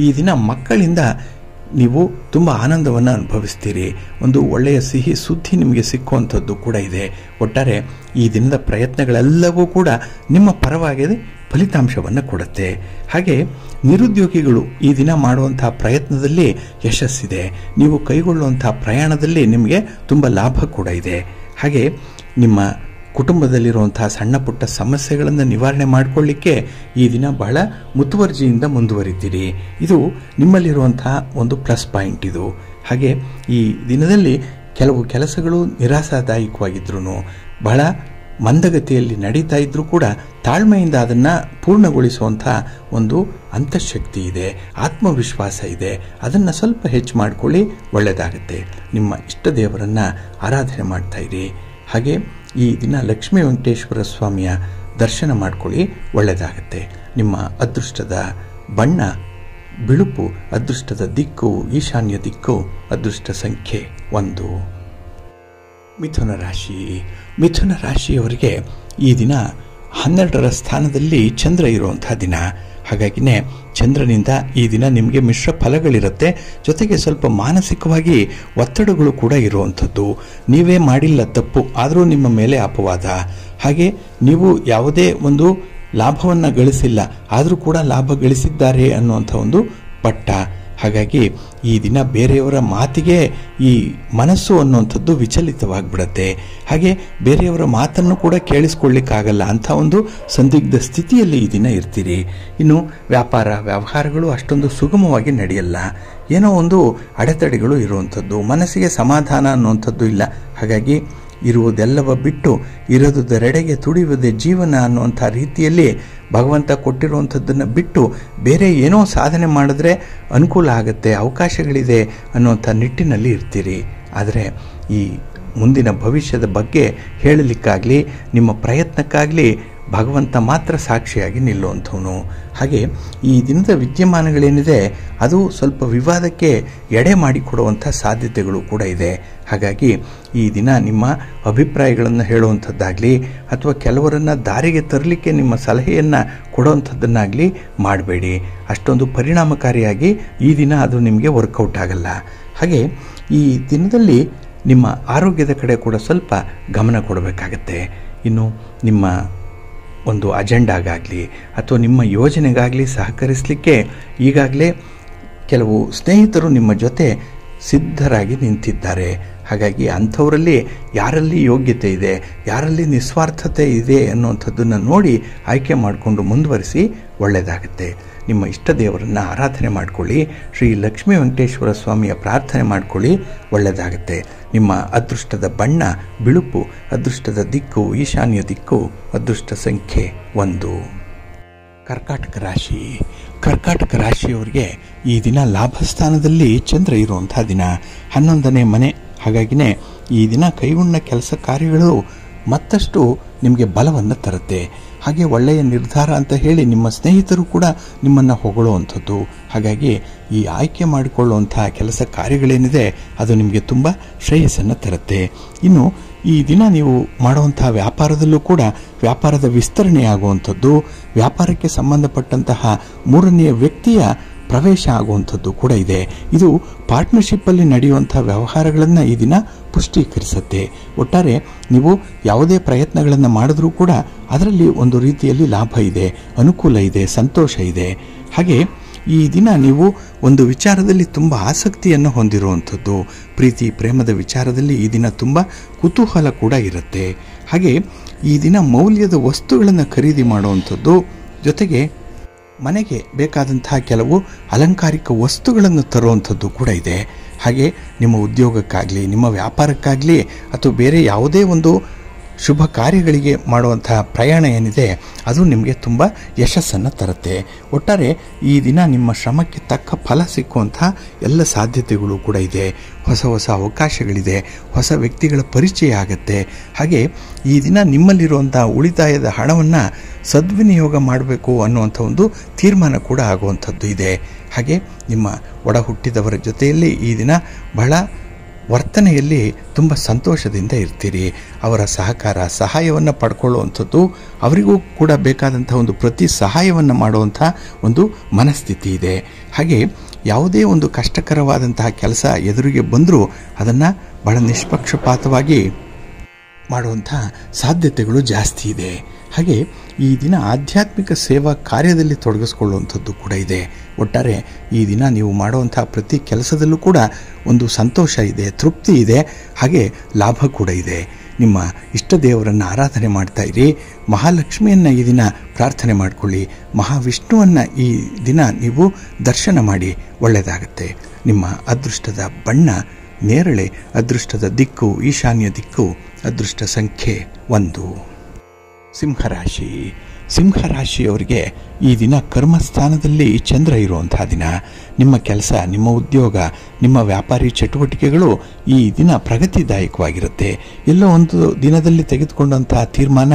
ಈ ದಿನ ಮಕ್ಕಳಿಂದ ನೀವು ತುಂಬ ಆನಂದವನ್ನು ಅನುಭವಿಸ್ತೀರಿ. ಒಂದು ಒಳ್ಳೆಯ ಸಿಹಿ ಸುದ್ದಿ ನಿಮಗೆ ಸಿಕ್ಕುವಂಥದ್ದು ಕೂಡ ಇದೆ. ಒಟ್ಟಾರೆ ಈ ದಿನದ ಪ್ರಯತ್ನಗಳೆಲ್ಲವೂ ಕೂಡ ನಿಮ್ಮ ಪರವಾಗಿ ಫಲಿತಾಂಶವನ್ನು ಕೊಡುತ್ತೆ. ಹಾಗೆ ನಿರುದ್ಯೋಗಿಗಳು ಈ ದಿನ ಮಾಡುವಂತಹ ಪ್ರಯತ್ನದಲ್ಲಿ ಯಶಸ್ಸಿದೆ. ನೀವು ಕೈಗೊಳ್ಳುವಂತಹ ಪ್ರಯಾಣದಲ್ಲಿ ನಿಮಗೆ ತುಂಬ ಲಾಭ ಕೂಡ ಇದೆ. ಹಾಗೆ ನಿಮ್ಮ ಕುಟುಂಬದಲ್ಲಿರುವಂತಹ ಸಣ್ಣ ಪುಟ್ಟ ಸಮಸ್ಯೆಗಳನ್ನು ನಿವಾರಣೆ ಮಾಡಿಕೊಳ್ಳಿಕ್ಕೆ ಈ ದಿನ ಬಹಳ ಮುತುವರ್ಜಿಯಿಂದ ಮುಂದುವರಿತೀರಿ. ಇದು ನಿಮ್ಮಲ್ಲಿರುವಂತಹ ಒಂದು ಪ್ಲಸ್ ಪಾಯಿಂಟ್ ಇದು. ಹಾಗೆ ಈ ದಿನದಲ್ಲಿ ಕೆಲವು ಕೆಲಸಗಳು ನಿರಾಶಾದಾಯಕವಾಗಿದ್ರೂ ಬಹಳ ಮಂದಗತಿಯಲ್ಲಿ ನಡೀತಾ ಇದ್ರೂ ಕೂಡ ತಾಳ್ಮೆಯಿಂದ ಅದನ್ನು ಪೂರ್ಣಗೊಳಿಸುವಂಥ ಒಂದು ಅಂತಃಶಕ್ತಿ ಇದೆ, ಆತ್ಮವಿಶ್ವಾಸ ಇದೆ. ಅದನ್ನು ಸ್ವಲ್ಪ ಹೆಚ್ಚು ಮಾಡಿಕೊಳ್ಳಿ, ಒಳ್ಳೆಯದಾಗುತ್ತೆ. ನಿಮ್ಮ ಇಷ್ಟ ದೇವರನ್ನು ಆರಾಧನೆ ಮಾಡ್ತಾ ಇರಿ. ಹಾಗೆ ಈ ದಿನ ಲಕ್ಷ್ಮೀ ವೆಂಕಟೇಶ್ವರ ಸ್ವಾಮಿಯ ದರ್ಶನ ಮಾಡ್ಕೊಳ್ಳಿ, ಒಳ್ಳೆಯದಾಗುತ್ತೆ. ನಿಮ್ಮ ಅದೃಷ್ಟದ ಬಣ್ಣ ಬಿಳುಪು, ಅದೃಷ್ಟದ ದಿಕ್ಕು ಈಶಾನ್ಯ ದಿಕ್ಕು, ಅದೃಷ್ಟ ಸಂಖ್ಯೆ 1. ಮಿಥುನ ರಾಶಿ. ಮಿಥುನ ರಾಶಿಯವರಿಗೆ ಈ ದಿನ 12ರ ಸ್ಥಾನದಲ್ಲಿ ಚಂದ್ರ ಇರುವಂತಹ ದಿನ. ಹಾಗಾಗಿನೇ ಚಂದ್ರನಿಂದ ಈ ದಿನ ನಿಮಗೆ ಮಿಶ್ರ ಫಲಗಳಿರುತ್ತೆ. ಜೊತೆಗೆ ಸ್ವಲ್ಪ ಮಾನಸಿಕವಾಗಿ ಒತ್ತಡಗಳು ಕೂಡ ಇರುವಂಥದ್ದು. ನೀವೇ ಮಾಡಿಲ್ಲ ತಪ್ಪು, ಆದರೂ ನಿಮ್ಮ ಮೇಲೆ ಅಪವಾದ. ಹಾಗೆ ನೀವು ಯಾವುದೇ ಒಂದು ಲಾಭವನ್ನು ಗಳಿಸಿಲ್ಲ, ಆದರೂ ಕೂಡ ಲಾಭ ಗಳಿಸಿದ್ದಾರೆ ಅನ್ನುವಂಥ ಒಂದು ಪಟ್ಟ. ಹಾಗಾಗಿ ಈ ದಿನ ಬೇರೆಯವರ ಮಾತಿಗೆ ಈ ಮನಸ್ಸು ಅನ್ನುವಂಥದ್ದು ವಿಚಲಿತವಾಗಿಬಿಡುತ್ತೆ. ಹಾಗೆ ಬೇರೆಯವರ ಮಾತನ್ನು ಕೂಡ ಕೇಳಿಸ್ಕೊಳ್ಳಿಕ್ಕಾಗಲ್ಲ ಅಂಥ ಒಂದು ಸಂದಿಗ್ಧ ಸ್ಥಿತಿಯಲ್ಲಿ ಈ ದಿನ ಇರ್ತೀರಿ. ಇನ್ನು ವ್ಯಾಪಾರ ವ್ಯವಹಾರಗಳು ಅಷ್ಟೊಂದು ಸುಗಮವಾಗಿ ನಡೆಯಲ್ಲ. ಏನೋ ಒಂದು ಅಡೆತಡೆಗಳು ಇರುವಂಥದ್ದು, ಮನಸ್ಸಿಗೆ ಸಮಾಧಾನ ಅನ್ನುವಂಥದ್ದು ಇಲ್ಲ. ಹಾಗಾಗಿ ಇರುವುದೆಲ್ಲವ ಬಿಟ್ಟು ಇರೋದರೆಡೆಗೆ ತುಡಿಯುವುದೇ ಜೀವನ ಅನ್ನುವಂಥ ರೀತಿಯಲ್ಲಿ ಭಗವಂತ ಕೊಟ್ಟಿರುವಂಥದ್ದನ್ನು ಬಿಟ್ಟು ಬೇರೆ ಏನೋ ಸಾಧನೆ ಮಾಡಿದ್ರೆ ಅನುಕೂಲ ಆಗುತ್ತೆ, ಅವಕಾಶಗಳಿದೆ ಅನ್ನುವಂಥ ನಿಟ್ಟಿನಲ್ಲಿ ಇರ್ತೀರಿ. ಆದರೆ ಈ ಮುಂದಿನ ಭವಿಷ್ಯದ ಬಗ್ಗೆ ಹೇಳಲಿಕ್ಕಾಗಲಿ ನಿಮ್ಮ ಪ್ರಯತ್ನಕ್ಕಾಗಲಿ ಭಗವಂತ ಮಾತ್ರ ಸಾಕ್ಷಿಯಾಗಿ ನಿಲ್ಲುವಂಥವನು. ಹಾಗೆ ಈ ದಿನದ ವಿದ್ಯಮಾನಗಳೇನಿದೆ ಅದು ಸ್ವಲ್ಪ ವಿವಾದಕ್ಕೆ ಎಡೆ ಮಾಡಿಕೊಡುವಂಥ ಸಾಧ್ಯತೆಗಳು ಕೂಡ ಇದೆ. ಹಾಗಾಗಿ ಈ ದಿನ ನಿಮ್ಮ ಅಭಿಪ್ರಾಯಗಳನ್ನು ಹೇಳುವಂಥದ್ದಾಗಲಿ ಅಥವಾ ಕೆಲವರನ್ನು ದಾರಿಗೆ ತರಲಿಕ್ಕೆ ನಿಮ್ಮ ಸಲಹೆಯನ್ನು ಕೊಡುವಂಥದ್ದನ್ನಾಗಲಿ ಮಾಡಬೇಡಿ. ಅಷ್ಟೊಂದು ಪರಿಣಾಮಕಾರಿಯಾಗಿ ಈ ದಿನ ಅದು ನಿಮಗೆ ವರ್ಕೌಟ್ ಆಗಲ್ಲ. ಹಾಗೆ ಈ ದಿನದಲ್ಲಿ ನಿಮ್ಮ ಆರೋಗ್ಯದ ಕಡೆ ಕೂಡ ಸ್ವಲ್ಪ ಗಮನ ಕೊಡಬೇಕಾಗತ್ತೆ. ಇನ್ನು ನಿಮ್ಮ ಒಂದು ಅಜೆಂಡಾಗಾಗಲಿ ಅಥವಾ ನಿಮ್ಮ ಯೋಜನೆಗಾಗಲಿ ಸಹಕರಿಸಲಿಕ್ಕೆ ಈಗಾಗಲೇ ಕೆಲವು ಸ್ನೇಹಿತರು ನಿಮ್ಮ ಜೊತೆ ಸಿದ್ಧರಾಗಿ ನಿಂತಿದ್ದಾರೆ. ಹಾಗಾಗಿ ಅಂಥವರಲ್ಲಿ ಯಾರಲ್ಲಿ ಯೋಗ್ಯತೆ ಇದೆ, ಯಾರಲ್ಲಿ ನಿಸ್ವಾರ್ಥತೆ ಇದೆ ಅನ್ನುವಂಥದ್ದನ್ನು ನೋಡಿ ಆಯ್ಕೆ ಮಾಡಿಕೊಂಡು ಮುಂದುವರಿಸಿ, ಒಳ್ಳೆಯದಾಗುತ್ತೆ. ನಿಮ್ಮ ಇಷ್ಟ ದೇವರನ್ನು ಆರಾಧನೆ ಮಾಡಿಕೊಳ್ಳಿ, ಶ್ರೀ ಲಕ್ಷ್ಮೀ ವೆಂಕಟೇಶ್ವರ ಸ್ವಾಮಿಯ ಪ್ರಾರ್ಥನೆ ಮಾಡಿಕೊಳ್ಳಿ, ಒಳ್ಳೆಯದಾಗುತ್ತೆ. ನಿಮ್ಮ ಅದೃಷ್ಟದ ಬಣ್ಣ ಬಿಳುಪು, ಅದೃಷ್ಟದ ದಿಕ್ಕು ಈಶಾನ್ಯ ದಿಕ್ಕು, ಅದೃಷ್ಟ ಸಂಖ್ಯೆ 1. ಕರ್ಕಾಟಕ ರಾಶಿ. ಕರ್ಕಾಟಕ ರಾಶಿಯವರಿಗೆ ಈ ದಿನ ಲಾಭಸ್ಥಾನದಲ್ಲಿ ಚಂದ್ರ ಇರುವಂಥ ದಿನ, 11ನೇ ಮನೆ. ಹಾಗಾಗಿನೇ ಈ ದಿನ ಕೈಗೊಂಡ ಕೆಲಸ ಕಾರ್ಯಗಳು ಮತ್ತಷ್ಟು ನಿಮಗೆ ಬಲವನ್ನು ತರುತ್ತೆ. ಹಾಗೆ ಒಳ್ಳೆಯ ನಿರ್ಧಾರ ಅಂತ ಹೇಳಿ ನಿಮ್ಮ ಸ್ನೇಹಿತರು ಕೂಡ ನಿಮ್ಮನ್ನು ಹೊಗಳುವಂಥದ್ದು. ಹಾಗಾಗಿ ಈ ಆಯ್ಕೆ ಮಾಡಿಕೊಳ್ಳುವಂಥ ಕೆಲಸ ಕಾರ್ಯಗಳೇನಿದೆ ಅದು ನಿಮಗೆ ತುಂಬ ಶ್ರೇಯಸ್ಸನ್ನು ತರುತ್ತೆ. ಇನ್ನು ಈ ದಿನ ನೀವು ಮಾಡುವಂಥ ವ್ಯಾಪಾರದಲ್ಲೂ ಕೂಡ ವ್ಯಾಪಾರದ ವಿಸ್ತರಣೆ ಆಗುವಂಥದ್ದು, ವ್ಯಾಪಾರಕ್ಕೆ ಸಂಬಂಧಪಟ್ಟಂತಹ 3ನೇ ವ್ಯಕ್ತಿಯ ಪ್ರವೇಶ ಆಗುವಂಥದ್ದು ಕೂಡ ಇದೆ. ಇದು ಪಾರ್ಟ್ನರ್ಶಿಪ್ಪಲ್ಲಿ ನಡೆಯುವಂಥ ವ್ಯವಹಾರಗಳನ್ನು ಈ ದಿನ ಪುಷ್ಟೀಕರಿಸುತ್ತೆ. ಒಟ್ಟಾರೆ ನೀವು ಯಾವುದೇ ಪ್ರಯತ್ನಗಳನ್ನು ಮಾಡಿದ್ರೂ ಕೂಡ ಅದರಲ್ಲಿ ಒಂದು ರೀತಿಯಲ್ಲಿ ಲಾಭ ಇದೆ, ಅನುಕೂಲ ಇದೆ, ಸಂತೋಷ ಇದೆ. ಹಾಗೆ ಈ ದಿನ ನೀವು ಒಂದು ವಿಚಾರದಲ್ಲಿ ತುಂಬ ಆಸಕ್ತಿಯನ್ನು ಹೊಂದಿರುವಂಥದ್ದು, ಪ್ರೀತಿ ಪ್ರೇಮದ ವಿಚಾರದಲ್ಲಿ ಈ ದಿನ ತುಂಬ ಕುತೂಹಲ ಕೂಡ ಇರುತ್ತೆ. ಹಾಗೆ ಈ ದಿನ ಮೌಲ್ಯದ ವಸ್ತುಗಳನ್ನು ಖರೀದಿ ಮಾಡುವಂಥದ್ದು, ಜೊತೆಗೆ ಮನೆಗೆ ಬೇಕಾದಂತಹ ಕೆಲವು ಅಲಂಕಾರಿಕ ವಸ್ತುಗಳನ್ನು ತರುವಂಥದ್ದು ಕೂಡ ಇದೆ. ಹಾಗೆ ನಿಮ್ಮ ಉದ್ಯೋಗಕ್ಕಾಗಲಿ ನಿಮ್ಮ ವ್ಯಾಪಾರಕ್ಕಾಗಲಿ ಅಥವಾ ಬೇರೆ ಯಾವುದೇ ಒಂದು ಶುಭ ಕಾರ್ಯಗಳಿಗೆ ಮಾಡುವಂತಹ ಪ್ರಯಾಣ ಏನಿದೆ ಅದು ನಿಮಗೆ ತುಂಬ ಯಶಸ್ಸನ್ನು ತರುತ್ತೆ. ಒಟ್ಟಾರೆ ಈ ದಿನ ನಿಮ್ಮ ಶ್ರಮಕ್ಕೆ ತಕ್ಕ ಫಲ ಸಿಕ್ಕುವಂತಹ ಎಲ್ಲ ಸಾಧ್ಯತೆಗಳು ಕೂಡ ಇದೆ. ಹೊಸ ಹೊಸ ಅವಕಾಶಗಳಿದೆ, ಹೊಸ ವ್ಯಕ್ತಿಗಳ ಪರಿಚಯ ಆಗುತ್ತೆ. ಹಾಗೆ ಈ ದಿನ ನಿಮ್ಮಲ್ಲಿರುವಂಥ ಉಳಿತಾಯದ ಹಣವನ್ನು ಸದ್ವಿನಿಯೋಗ ಮಾಡಬೇಕು ಅನ್ನುವಂಥ ಒಂದು ತೀರ್ಮಾನ ಕೂಡ ಆಗುವಂಥದ್ದು ಇದೆ. ಹಾಗೆ ನಿಮ್ಮ ಒಡ ಹುಟ್ಟಿದವರ ಜೊತೆಯಲ್ಲಿ ಈ ದಿನ ಬಹಳ ವರ್ತನೆಯಲ್ಲಿ ತುಂಬ ಸಂತೋಷದಿಂದ ಇರ್ತೀರಿ. ಅವರ ಸಹಾಯವನ್ನು ಪಡ್ಕೊಳ್ಳುವಂಥದ್ದು, ಅವರಿಗೂ ಕೂಡ ಬೇಕಾದಂಥ ಒಂದು ಪ್ರತಿ ಸಹಾಯವನ್ನು ಮಾಡುವಂಥ ಒಂದು ಮನಸ್ಥಿತಿ ಇದೆ. ಹಾಗೆ ಯಾವುದೇ ಒಂದು ಕಷ್ಟಕರವಾದಂತಹ ಕೆಲಸ ಎದುರಿಗೆ ಬಂದರೂ ಅದನ್ನು ಬಹಳ ನಿಷ್ಪಕ್ಷಪಾತವಾಗಿ ಮಾಡುವಂಥ ಸಾಧ್ಯತೆಗಳು ಜಾಸ್ತಿ ಇದೆ. ಹಾಗೆ ಈ ದಿನ ಆಧ್ಯಾತ್ಮಿಕ ಸೇವಾ ಕಾರ್ಯದಲ್ಲಿ ತೊಡಗಿಸ್ಕೊಳ್ಳುವಂಥದ್ದು ಕೂಡ ಇದೆ. ಒಟ್ಟಾರೆ ಈ ದಿನ ನೀವು ಮಾಡುವಂಥ ಪ್ರತಿ ಕೆಲಸದಲ್ಲೂ ಕೂಡ ಒಂದು ಸಂತೋಷ ಇದೆ, ತೃಪ್ತಿ ಇದೆ, ಹಾಗೆ ಲಾಭ ಕೂಡ ಇದೆ. ನಿಮ್ಮ ಇಷ್ಟ ದೇವರನ್ನು ಆರಾಧನೆ ಮಾಡ್ತಾ ಇರಿ. ಮಹಾಲಕ್ಷ್ಮಿಯನ್ನು ಈ ದಿನ ಪ್ರಾರ್ಥನೆ ಮಾಡಿಕೊಳ್ಳಿ. ಮಹಾವಿಷ್ಣುವನ್ನು ಈ ದಿನ ನೀವು ದರ್ಶನ ಮಾಡಿ, ಒಳ್ಳೆಯದಾಗುತ್ತೆ. ನಿಮ್ಮ ಅದೃಷ್ಟದ ಬಣ್ಣ ನೇರಳೆ, ಅದೃಷ್ಟದ ದಿಕ್ಕು ಈಶಾನ್ಯ ದಿಕ್ಕು, ಅದೃಷ್ಟ ಸಂಖ್ಯೆ 1. ಸಿಂಹರಾಶಿ. ಸಿಂಹರಾಶಿಯವರಿಗೆ ಈ ದಿನ ಕರ್ಮಸ್ಥಾನದಲ್ಲಿ ಚಂದ್ರ ಇರುವಂತಹ ದಿನ. ನಿಮ್ಮ ಕೆಲಸ, ನಿಮ್ಮ ಉದ್ಯೋಗ, ನಿಮ್ಮ ವ್ಯಾಪಾರಿ ಚಟುವಟಿಕೆಗಳು ಈ ದಿನ ಪ್ರಗತಿದಾಯಕವಾಗಿರುತ್ತೆ. ಎಲ್ಲೋ ಒಂದು ದಿನದಲ್ಲಿ ತೆಗೆದುಕೊಂಡಂತಹ ತೀರ್ಮಾನ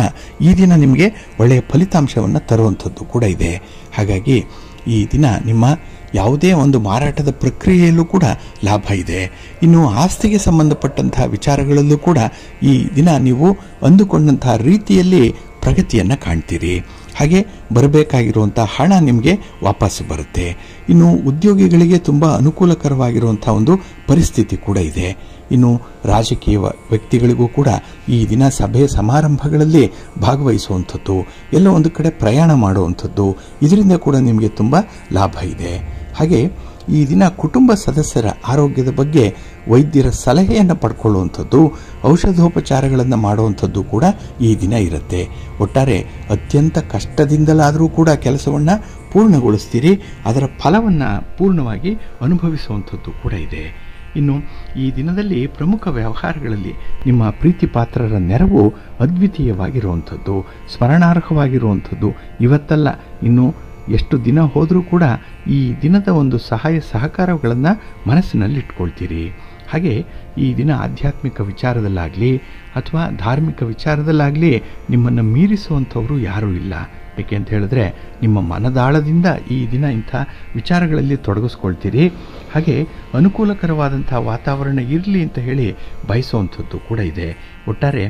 ಈ ದಿನ ನಿಮಗೆ ಒಳ್ಳೆಯ ಫಲಿತಾಂಶವನ್ನು ತರುವಂಥದ್ದು ಕೂಡ ಇದೆ. ಹಾಗಾಗಿ ಈ ದಿನ ನಿಮ್ಮ ಯಾವುದೇ ಒಂದು ಮಾರಾಟದ ಪ್ರಕ್ರಿಯೆಯಲ್ಲೂ ಕೂಡ ಲಾಭ ಇದೆ. ಇನ್ನು ಆಸ್ತಿಗೆ ಸಂಬಂಧಪಟ್ಟಂತಹ ವಿಚಾರಗಳಲ್ಲೂ ಕೂಡ ಈ ದಿನ ನೀವು ಅಂದುಕೊಂಡಂತಹ ರೀತಿಯಲ್ಲಿ ಪ್ರಗತಿಯನ್ನು ಕಾಣ್ತೀರಿ. ಹಾಗೆ ಬರಬೇಕಾಗಿರುವಂಥ ಹಣ ನಿಮಗೆ ವಾಪಸ್ಸು ಬರುತ್ತೆ. ಇನ್ನು ಉದ್ಯೋಗಿಗಳಿಗೆ ತುಂಬ ಅನುಕೂಲಕರವಾಗಿರುವಂಥ ಒಂದು ಪರಿಸ್ಥಿತಿ ಕೂಡ ಇದೆ. ಇನ್ನು ರಾಜಕೀಯ ವ್ಯಕ್ತಿಗಳಿಗೂ ಕೂಡ ಈ ದಿನ ಸಭೆ ಸಮಾರಂಭಗಳಲ್ಲಿ ಭಾಗವಹಿಸುವಂಥದ್ದು, ಎಲ್ಲೋ ಒಂದು ಕಡೆ ಪ್ರಯಾಣ ಮಾಡುವಂಥದ್ದು, ಇದರಿಂದ ಕೂಡ ನಿಮಗೆ ತುಂಬ ಲಾಭ ಇದೆ. ಹಾಗೆ ಈ ದಿನ ಕುಟುಂಬ ಸದಸ್ಯರ ಆರೋಗ್ಯದ ಬಗ್ಗೆ ವೈದ್ಯರ ಸಲಹೆಯನ್ನು ಪಡ್ಕೊಳ್ಳುವಂಥದ್ದು, ಔಷಧೋಪಚಾರಗಳನ್ನು ಮಾಡುವಂಥದ್ದು ಕೂಡ ಈ ದಿನ ಇರುತ್ತೆ. ಒಟ್ಟಾರೆ ಅತ್ಯಂತ ಕಷ್ಟದಿಂದಲಾದರೂ ಕೂಡ ಕೆಲಸವನ್ನು ಪೂರ್ಣಗೊಳಿಸ್ತೀರಿ. ಅದರ ಫಲವನ್ನು ಪೂರ್ಣವಾಗಿ ಅನುಭವಿಸುವಂಥದ್ದು ಕೂಡ ಇದೆ. ಇನ್ನು ಈ ದಿನದಲ್ಲಿ ಪ್ರಮುಖ ವ್ಯವಹಾರಗಳಲ್ಲಿ ನಿಮ್ಮ ಪ್ರೀತಿ ಪಾತ್ರರ ನೆರವು ಅದ್ವಿತೀಯವಾಗಿರುವಂಥದ್ದು, ಸ್ಮರಣಾರ್ಹವಾಗಿರುವಂಥದ್ದು. ಇವತ್ತಲ್ಲ, ಇನ್ನು ಎಷ್ಟು ದಿನ ಹೋದರೂ ಕೂಡ ಈ ದಿನದ ಒಂದು ಸಹಕಾರಗಳನ್ನು ಮನಸ್ಸಿನಲ್ಲಿ ಇಟ್ಕೊಳ್ತೀರಿ. ಹಾಗೆ ಈ ದಿನ ಆಧ್ಯಾತ್ಮಿಕ ವಿಚಾರದಲ್ಲಾಗಲಿ ಅಥವಾ ಧಾರ್ಮಿಕ ವಿಚಾರದಲ್ಲಾಗಲಿ ನಿಮ್ಮನ್ನು ಮೀರಿಸುವಂಥವರು ಯಾರೂ ಇಲ್ಲ. ಏಕೆ ಅಂತ ಹೇಳಿದ್ರೆ ನಿಮ್ಮ ಮನದಾಳದಿಂದ ಈ ದಿನ ಇಂಥ ವಿಚಾರಗಳಲ್ಲಿ ತೊಡಗಿಸ್ಕೊಳ್ತೀರಿ. ಹಾಗೆ ಅನುಕೂಲಕರವಾದಂಥ ವಾತಾವರಣ ಇರಲಿ ಅಂತ ಹೇಳಿ ಬಯಸುವಂಥದ್ದು ಕೂಡ ಇದೆ. ಒಟ್ಟಾರೆ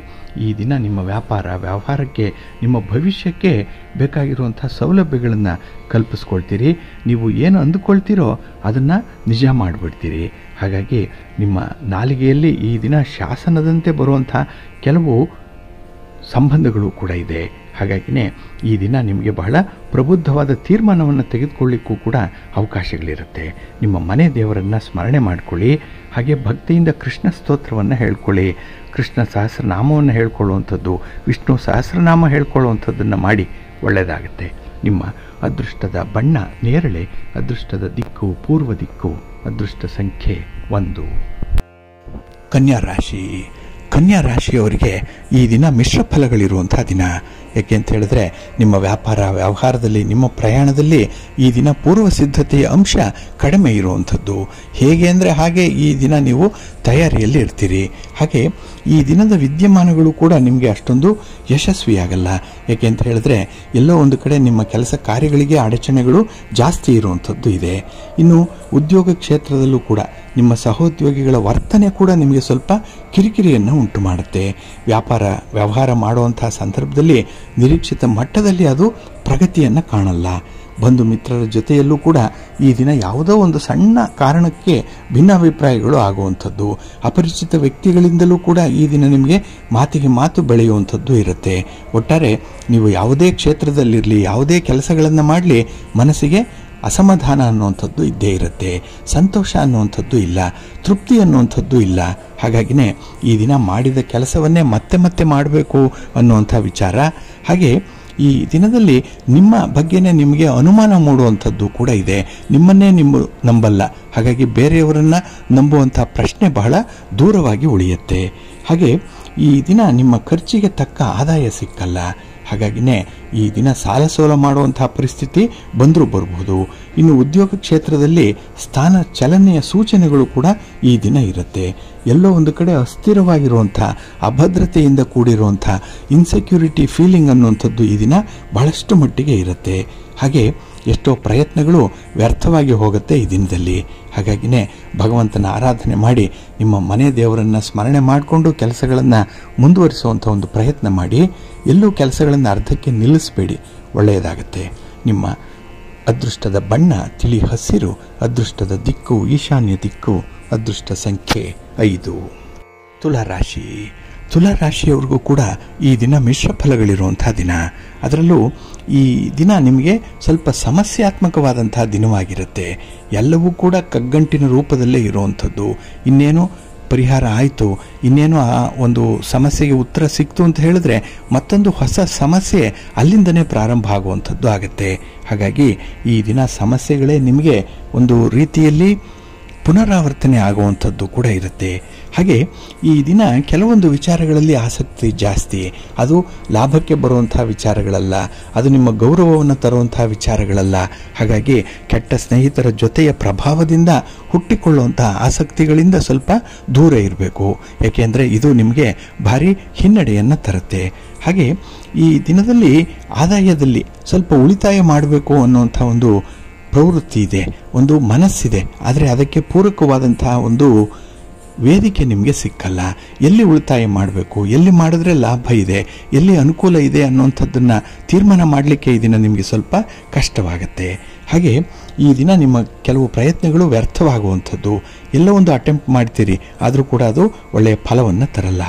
ಈ ದಿನ ನಿಮ್ಮ ವ್ಯವಹಾರಕ್ಕೆ, ನಿಮ್ಮ ಭವಿಷ್ಯಕ್ಕೆ ಬೇಕಾಗಿರುವಂಥ ಸೌಲಭ್ಯಗಳನ್ನು ಕಲ್ಪಿಸ್ಕೊಳ್ತೀರಿ. ನೀವು ಏನು ಅಂದುಕೊಳ್ತೀರೋ ಅದನ್ನು ನಿಜ ಮಾಡಿಬಿಡ್ತೀರಿ. ಹಾಗಾಗಿ ನಿಮ್ಮ ನಾಲಿಗೆಯಲ್ಲಿ ಈ ದಿನ ಶಾಸನದಂತೆ ಬರುವಂಥ ಕೆಲವು ಸಂಬಂಧಗಳು ಕೂಡ ಇದೆ. ಹಾಗಾಗಿನೇ ಈ ದಿನ ನಿಮಗೆ ಬಹಳ ಪ್ರಬುದ್ಧವಾದ ತೀರ್ಮಾನವನ್ನು ತೆಗೆದುಕೊಳ್ಳಿಕ್ಕೂ ಕೂಡ ಅವಕಾಶಗಳಿರುತ್ತೆ. ನಿಮ್ಮ ಮನೆ ದೇವರನ್ನು ಸ್ಮರಣೆ ಮಾಡಿಕೊಳ್ಳಿ. ಹಾಗೆ ಭಕ್ತಿಯಿಂದ ಕೃಷ್ಣ ಸ್ತೋತ್ರವನ್ನು ಹೇಳ್ಕೊಳ್ಳಿ. ಕೃಷ್ಣ ಸಹಸ್ರನಾಮವನ್ನು ಹೇಳ್ಕೊಳ್ಳುವಂಥದ್ದು, ವಿಷ್ಣು ಸಹಸ್ರನಾಮ ಹೇಳ್ಕೊಳ್ಳುವಂಥದ್ದನ್ನು ಮಾಡಿ, ಒಳ್ಳೆಯದಾಗುತ್ತೆ. ನಿಮ್ಮ ಅದೃಷ್ಟದ ಬಣ್ಣ ನೇರಳೆ, ಅದೃಷ್ಟದ ದಿಕ್ಕು ಪೂರ್ವ ದಿಕ್ಕು, ಅದೃಷ್ಟ ಸಂಖ್ಯೆ 1. ಕನ್ಯಾ ರಾಶಿ. ಕನ್ಯಾ ರಾಶಿಯವರಿಗೆ ಈ ದಿನ ಮಿಶ್ರ ಫಲಗಳಿರುವಂಥ ದಿನ. ಯಾಕೆ ಅಂತ ಹೇಳಿದ್ರೆ ನಿಮ್ಮ ವ್ಯವಹಾರದಲ್ಲಿ, ನಿಮ್ಮ ಪ್ರಯಾಣದಲ್ಲಿ ಈ ದಿನ ಪೂರ್ವ ಸಿದ್ಧತೆಯ ಅಂಶ ಕಡಿಮೆ ಇರುವಂಥದ್ದು. ಹೇಗೆ ಅಂದರೆ ಹಾಗೆ ಈ ದಿನ ನೀವು ತಯಾರಿಯಲ್ಲಿ ಇರ್ತೀರಿ. ಹಾಗೆ ಈ ದಿನದ ವಿದ್ಯಮಾನಗಳು ಕೂಡ ನಿಮಗೆ ಅಷ್ಟೊಂದು ಯಶಸ್ವಿಯಾಗಲ್ಲ. ಯಾಕೆ ಅಂತ ಹೇಳಿದ್ರೆ ಎಲ್ಲೋ ಒಂದು ಕಡೆ ನಿಮ್ಮ ಕೆಲಸ ಕಾರ್ಯಗಳಿಗೆ ಅಡಚಣೆಗಳು ಜಾಸ್ತಿ ಇರುವಂಥದ್ದು ಇದೆ. ಇನ್ನು ಉದ್ಯೋಗ ಕ್ಷೇತ್ರದಲ್ಲೂ ಕೂಡ ನಿಮ್ಮ ಸಹೋದ್ಯೋಗಿಗಳ ವರ್ತನೆ ಕೂಡ ನಿಮಗೆ ಸ್ವಲ್ಪ ಕಿರಿಕಿರಿಯನ್ನು ಉಂಟು ಮಾಡುತ್ತೆ. ವ್ಯವಹಾರ ಮಾಡುವಂತಹ ಸಂದರ್ಭದಲ್ಲಿ ನಿರೀಕ್ಷಿತ ಮಟ್ಟದಲ್ಲಿ ಅದು ಪ್ರಗತಿಯನ್ನು ಕಾಣಲ್ಲ. ಬಂಧು ಮಿತ್ರರ ಜೊತೆಯಲ್ಲೂ ಕೂಡ ಈ ದಿನ ಯಾವುದೋ ಒಂದು ಸಣ್ಣ ಕಾರಣಕ್ಕೆ ಭಿನ್ನಾಭಿಪ್ರಾಯಗಳು ಆಗುವಂಥದ್ದು. ಅಪರಿಚಿತ ವ್ಯಕ್ತಿಗಳಿಂದಲೂ ಕೂಡ ಈ ದಿನ ನಿಮಗೆ ಮಾತಿಗೆ ಮಾತು ಬೆಳೆಯುವಂಥದ್ದು ಇರುತ್ತೆ. ಒಟ್ಟಾರೆ ನೀವು ಯಾವುದೇ ಕ್ಷೇತ್ರದಲ್ಲಿರಲಿ, ಯಾವುದೇ ಕೆಲಸಗಳನ್ನು ಮಾಡಲಿ, ಮನಸ್ಸಿಗೆ ಅಸಮಾಧಾನ ಅನ್ನುವಂಥದ್ದು ಇದ್ದೇ ಇರುತ್ತೆ. ಸಂತೋಷ ಅನ್ನುವಂಥದ್ದು ಇಲ್ಲ, ತೃಪ್ತಿ ಅನ್ನುವಂಥದ್ದು ಇಲ್ಲ. ಹಾಗಾಗಿನೇ ಈ ದಿನ ಮಾಡಿದ ಕೆಲಸವನ್ನೇ ಮತ್ತೆ ಮತ್ತೆ ಮಾಡಬೇಕು ಅನ್ನುವಂಥ ವಿಚಾರ. ಹಾಗೆ ಈ ದಿನದಲ್ಲಿ ನಿಮ್ಮ ಬಗ್ಗೆನೇ ನಿಮಗೆ ಅನುಮಾನ ಮೂಡುವಂಥದ್ದು ಕೂಡ ಇದೆ. ನಿಮ್ಮನ್ನೇ ನಿಮ್ಮ ನಂಬಲ್ಲ. ಹಾಗಾಗಿ ಬೇರೆಯವರನ್ನು ನಂಬುವಂಥ ಪ್ರಶ್ನೆ ಬಹಳ ದೂರವಾಗಿ ಉಳಿಯುತ್ತೆ. ಹಾಗೆ ಈ ದಿನ ನಿಮ್ಮ ಖರ್ಚಿಗೆ ತಕ್ಕ ಆದಾಯ ಸಿಕ್ಕಲ್ಲ. ಹಾಗಾಗಿನೇ ಈ ದಿನ ಸಾಲ ಸೋಲ ಮಾಡುವಂತಹ ಪರಿಸ್ಥಿತಿ ಬಂದರೂ ಬರಬಹುದು. ಇನ್ನು ಉದ್ಯೋಗ ಕ್ಷೇತ್ರದಲ್ಲಿ ಸ್ಥಾನ ಚಲನೆಯ ಸೂಚನೆಗಳು ಕೂಡ ಈ ದಿನ ಇರುತ್ತೆ. ಎಲ್ಲೋ ಒಂದು ಕಡೆ ಅಸ್ಥಿರವಾಗಿರುವಂಥ, ಅಭದ್ರತೆಯಿಂದ ಕೂಡಿರುವಂಥ ಇನ್ಸೆಕ್ಯೂರಿಟಿ ಫೀಲಿಂಗ್ ಅನ್ನುವಂಥದ್ದು ಈ ದಿನ ಬಹಳಷ್ಟು ಮಟ್ಟಿಗೆ ಇರುತ್ತೆ. ಹಾಗೆ ಎಷ್ಟೋ ಪ್ರಯತ್ನಗಳು ವ್ಯರ್ಥವಾಗಿ ಹೋಗುತ್ತೆ ಈ ದಿನದಲ್ಲಿ. ಹಾಗಾಗಿನೇ ಭಗವಂತನ ಆರಾಧನೆ ಮಾಡಿ ನಿಮ್ಮ ಮನೆ ದೇವರನ್ನು ಸ್ಮರಣೆ ಮಾಡಿಕೊಂಡು ಕೆಲಸಗಳನ್ನು ಮುಂದುವರಿಸುವಂಥ ಒಂದು ಪ್ರಯತ್ನ ಮಾಡಿ. ಎಲ್ಲೂ ಕೆಲಸಗಳನ್ನು ಅರ್ಧಕ್ಕೆ ನಿಲ್ಲಿಸಬೇಡಿ, ಒಳ್ಳೆಯದಾಗುತ್ತೆ. ನಿಮ್ಮ ಅದೃಷ್ಟದ ಬಣ್ಣ ತಿಳಿ ಹಸಿರು, ಅದೃಷ್ಟದ ದಿಕ್ಕು ಈಶಾನ್ಯ ದಿಕ್ಕು, ಅದೃಷ್ಟ ಸಂಖ್ಯೆ 5. ತುಲಾರಾಶಿ. ತುಲಾರಾಶಿಯವ್ರಿಗೂ ಕೂಡ ಈ ದಿನ ಮಿಶ್ರ ಫಲಗಳಿರುವಂಥ ದಿನ. ಅದರಲ್ಲೂ ಈ ದಿನ ನಿಮಗೆ ಸ್ವಲ್ಪ ಸಮಸ್ಯಾತ್ಮಕವಾದಂತಹ ದಿನವಾಗಿರುತ್ತೆ. ಎಲ್ಲವೂ ಕೂಡ ಕಗ್ಗಂಟಿನ ರೂಪದಲ್ಲೇ ಇರುವಂಥದ್ದು. ಇನ್ನೇನು ಪರಿಹಾರ ಆಯಿತು, ಇನ್ನೇನು ಆ ಒಂದು ಸಮಸ್ಯೆಗೆ ಉತ್ತರ ಸಿಕ್ತು ಅಂತ ಹೇಳಿದ್ರೆ ಮತ್ತೊಂದು ಹೊಸ ಸಮಸ್ಯೆ ಅಲ್ಲಿಂದನೇ ಪ್ರಾರಂಭ ಆಗುವಂಥದ್ದು ಆಗುತ್ತೆ. ಹಾಗಾಗಿ ಈ ದಿನ ಸಮಸ್ಯೆಗಳೇ ನಿಮಗೆ ಒಂದು ರೀತಿಯಲ್ಲಿ ಪುನರಾವರ್ತನೆ ಆಗುವಂಥದ್ದು ಕೂಡ ಇರುತ್ತೆ. ಹಾಗೆ ಈ ದಿನ ಕೆಲವೊಂದು ವಿಚಾರಗಳಲ್ಲಿ ಆಸಕ್ತಿ ಜಾಸ್ತಿ. ಅದು ಲಾಭಕ್ಕೆ ಬರುವಂಥ ವಿಚಾರಗಳಲ್ಲ, ಅದು ನಿಮ್ಮ ಗೌರವವನ್ನು ತರುವಂಥ ವಿಚಾರಗಳಲ್ಲ. ಹಾಗಾಗಿ ಕೆಟ್ಟ ಸ್ನೇಹಿತರ ಜೊತೆಯ ಪ್ರಭಾವದಿಂದ ಹುಟ್ಟಿಕೊಳ್ಳುವಂಥ ಆಸಕ್ತಿಗಳಿಂದ ಸ್ವಲ್ಪ ದೂರ ಇರಬೇಕು. ಯಾಕೆಂದರೆ ಇದು ನಿಮಗೆ ಭಾರಿ ಹಿನ್ನಡೆಯನ್ನು ತರುತ್ತೆ. ಹಾಗೆ ಈ ದಿನದಲ್ಲಿ ಆದಾಯದಲ್ಲಿ ಸ್ವಲ್ಪ ಉಳಿತಾಯ ಮಾಡಬೇಕು ಅನ್ನುವಂಥ ಒಂದು ಪ್ರವೃತ್ತಿ ಇದೆ, ಒಂದು ಮನಸ್ಸಿದೆ. ಆದರೆ ಅದಕ್ಕೆ ಪೂರಕವಾದಂತಹ ಒಂದು ವೇದಿಕೆ ನಿಮಗೆ ಸಿಕ್ಕಲ್ಲ. ಎಲ್ಲಿ ಉಳಿತಾಯ ಮಾಡಬೇಕು, ಎಲ್ಲಿ ಮಾಡಿದ್ರೆ ಲಾಭ ಇದೆ, ಎಲ್ಲಿ ಅನುಕೂಲ ಇದೆ ಅನ್ನುವಂಥದ್ದನ್ನು ತೀರ್ಮಾನ ಮಾಡಲಿಕ್ಕೆ ಈ ದಿನ ನಿಮಗೆ ಸ್ವಲ್ಪ ಕಷ್ಟವಾಗುತ್ತೆ. ಹಾಗೆ ಈ ದಿನ ನಿಮ್ಮ ಕೆಲವು ಪ್ರಯತ್ನಗಳು ವ್ಯರ್ಥವಾಗುವಂಥದ್ದು. ಎಲ್ಲೋ ಒಂದು ಅಟೆಂಪ್ಟ್ ಮಾಡ್ತೀರಿ, ಆದರೂ ಕೂಡ ಅದು ಒಳ್ಳೆಯ ಫಲವನ್ನು ತರಲ್ಲ.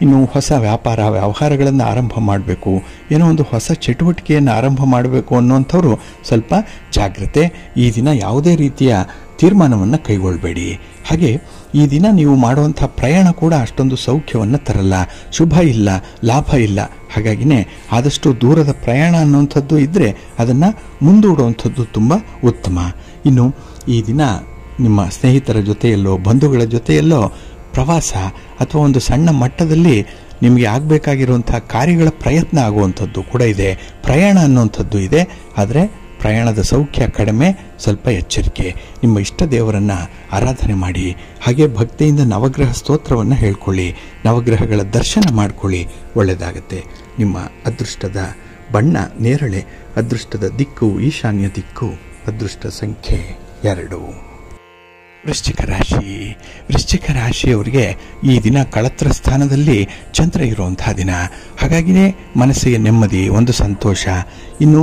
ಇನ್ನು ಹೊಸ ವ್ಯಾಪಾರ ವ್ಯವಹಾರಗಳನ್ನು ಆರಂಭ ಮಾಡಬೇಕು, ಏನೋ ಒಂದು ಹೊಸ ಚಟುವಟಿಕೆಯನ್ನು ಆರಂಭ ಮಾಡಬೇಕು ಅನ್ನುವಂಥವ್ರು ಸ್ವಲ್ಪ ಜಾಗ್ರತೆ. ಈ ದಿನ ಯಾವುದೇ ರೀತಿಯ ತೀರ್ಮಾನವನ್ನು ಕೈಗೊಳ್ಳಬೇಡಿ. ಹಾಗೆ ಈ ದಿನ ನೀವು ಮಾಡುವಂಥ ಪ್ರಯಾಣ ಕೂಡ ಅಷ್ಟೊಂದು ಸೌಖ್ಯವನ್ನು ತರಲ್ಲ, ಶುಭ ಇಲ್ಲ, ಲಾಭ ಇಲ್ಲ. ಹಾಗಾಗಿನೇ ಆದಷ್ಟು ದೂರದ ಪ್ರಯಾಣ ಅನ್ನುವಂಥದ್ದು ಇದ್ದರೆ ಅದನ್ನು ಮುಂದೂಡುವಂಥದ್ದು ತುಂಬ ಉತ್ತಮ. ಇನ್ನು ಈ ದಿನ ನಿಮ್ಮ ಸ್ನೇಹಿತರ ಜೊತೆಯಲ್ಲೋ ಬಂಧುಗಳ ಜೊತೆಯಲ್ಲೋ ಪ್ರವಾಸ ಅಥವಾ ಒಂದು ಸಣ್ಣ ಮಟ್ಟದಲ್ಲಿ ನಿಮಗೆ ಆಗಬೇಕಾಗಿರುವಂಥ ಕಾರ್ಯಗಳ ಪ್ರಯತ್ನ ಆಗುವಂಥದ್ದು ಕೂಡ ಇದೆ. ಪ್ರಯಾಣ ಅನ್ನುವಂಥದ್ದು ಇದೆ, ಆದರೆ ಪ್ರಯಾಣದ ಸೌಖ್ಯ ಕಡಿಮೆ, ಸ್ವಲ್ಪ ಎಚ್ಚರಿಕೆ. ನಿಮ್ಮ ಇಷ್ಟ ದೇವರನ್ನು ಆರಾಧನೆ ಮಾಡಿ. ಹಾಗೆ ಭಕ್ತಿಯಿಂದ ನವಗ್ರಹ ಸ್ತೋತ್ರವನ್ನು ಹೇಳ್ಕೊಳ್ಳಿ, ನವಗ್ರಹಗಳ ದರ್ಶನ ಮಾಡಿಕೊಳ್ಳಿ, ಒಳ್ಳೆಯದಾಗತ್ತೆ. ನಿಮ್ಮ ಅದೃಷ್ಟದ ಬಣ್ಣ ನೇರಳೆ, ಅದೃಷ್ಟದ ದಿಕ್ಕು ಈಶಾನ್ಯ ದಿಕ್ಕು, ಅದೃಷ್ಟ ಸಂಖ್ಯೆ 2. ವೃಶ್ಚಿಕ ರಾಶಿ. ವೃಶ್ಚಿಕ ರಾಶಿಯವರಿಗೆ ಈ ದಿನ ಕಳತ್ರ ಸ್ಥಾನದಲ್ಲಿ ಚಂದ್ರ ಇರುವಂತಹ ದಿನ. ಹಾಗಾಗಿಯೇ ಮನಸ್ಸಿಗೆ ನೆಮ್ಮದಿ, ಒಂದು ಸಂತೋಷ. ಇನ್ನು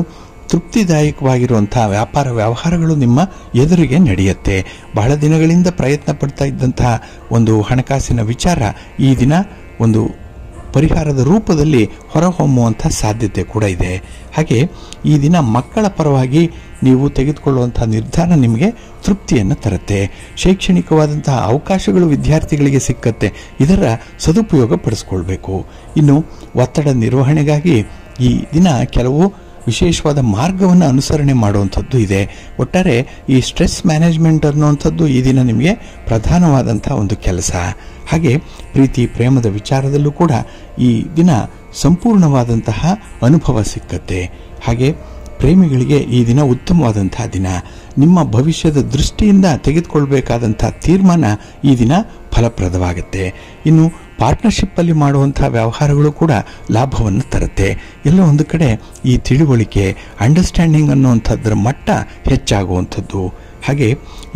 ತೃಪ್ತಿದಾಯಕವಾಗಿರುವಂಥ ವ್ಯಾಪಾರ ವ್ಯವಹಾರಗಳು ನಿಮ್ಮ ಎದುರಿಗೆ ನಡೆಯುತ್ತೆ. ಬಹಳ ದಿನಗಳಿಂದ ಪ್ರಯತ್ನ ಪಡ್ತಾ ಇದ್ದಂತಹ ಒಂದು ಹಣಕಾಸಿನ ವಿಚಾರ ಈ ದಿನ ಒಂದು ಪರಿಹಾರದ ರೂಪದಲ್ಲಿ ಹೊರಹೊಮ್ಮುವಂಥ ಸಾಧ್ಯತೆ ಕೂಡ ಇದೆ. ಹಾಗೆ ಈ ದಿನ ಮಕ್ಕಳ ಪರವಾಗಿ ನೀವು ತೆಗೆದುಕೊಳ್ಳುವಂಥ ನಿರ್ಧಾರ ನಿಮಗೆ ತೃಪ್ತಿಯನ್ನು ತರುತ್ತೆ. ಶೈಕ್ಷಣಿಕವಾದಂತಹ ಅವಕಾಶಗಳು ವಿದ್ಯಾರ್ಥಿಗಳಿಗೆ ಸಿಕ್ಕತ್ತೆ, ಇದರ ಸದುಪಯೋಗ ಪಡಿಸ್ಕೊಳ್ಬೇಕು. ಇನ್ನು ಒತ್ತಡ ನಿರ್ವಹಣೆಗಾಗಿ ಈ ದಿನ ಕೆಲವು ವಿಶೇಷವಾದ ಮಾರ್ಗವನ್ನು ಅನುಸರಣೆ ಮಾಡುವಂಥದ್ದು ಇದೆ. ಒಟ್ಟಾರೆ ಈ ಸ್ಟ್ರೆಸ್ ಮ್ಯಾನೇಜ್ಮೆಂಟ್ ಅನ್ನುವಂಥದ್ದು ಈ ದಿನ ನಿಮಗೆ ಪ್ರಧಾನವಾದಂಥ ಒಂದು ಕೆಲಸ. ಹಾಗೆ ಪ್ರೀತಿ ಪ್ರೇಮದ ವಿಚಾರದಲ್ಲೂ ಕೂಡ ಈ ದಿನ ಸಂಪೂರ್ಣವಾದಂತಹ ಅನುಭವ ಸಿಕ್ಕತ್ತೆ. ಹಾಗೆ ಪ್ರೇಮಿಗಳಿಗೆ ಈ ದಿನ ಉತ್ತಮವಾದಂತಹ ದಿನ. ನಿಮ್ಮ ಭವಿಷ್ಯದ ದೃಷ್ಟಿಯಿಂದ ತೆಗೆದುಕೊಳ್ಬೇಕಾದಂಥ ತೀರ್ಮಾನ ಈ ದಿನ ಫಲಪ್ರದವಾಗುತ್ತೆ. ಇನ್ನು ಪಾರ್ಟ್ನರ್ಶಿಪ್ಪಲ್ಲಿ ಮಾಡುವಂಥ ವ್ಯವಹಾರಗಳು ಕೂಡ ಲಾಭವನ್ನು ತರುತ್ತೆ. ಎಲ್ಲೋ ಒಂದು ಕಡೆ ಈ ತಿಳುವಳಿಕೆ, ಅಂಡರ್ಸ್ಟ್ಯಾಂಡಿಂಗ್ ಅನ್ನುವಂಥದ್ರ ಮಟ್ಟ ಹೆಚ್ಚಾಗುವಂಥದ್ದು. ಹಾಗೆ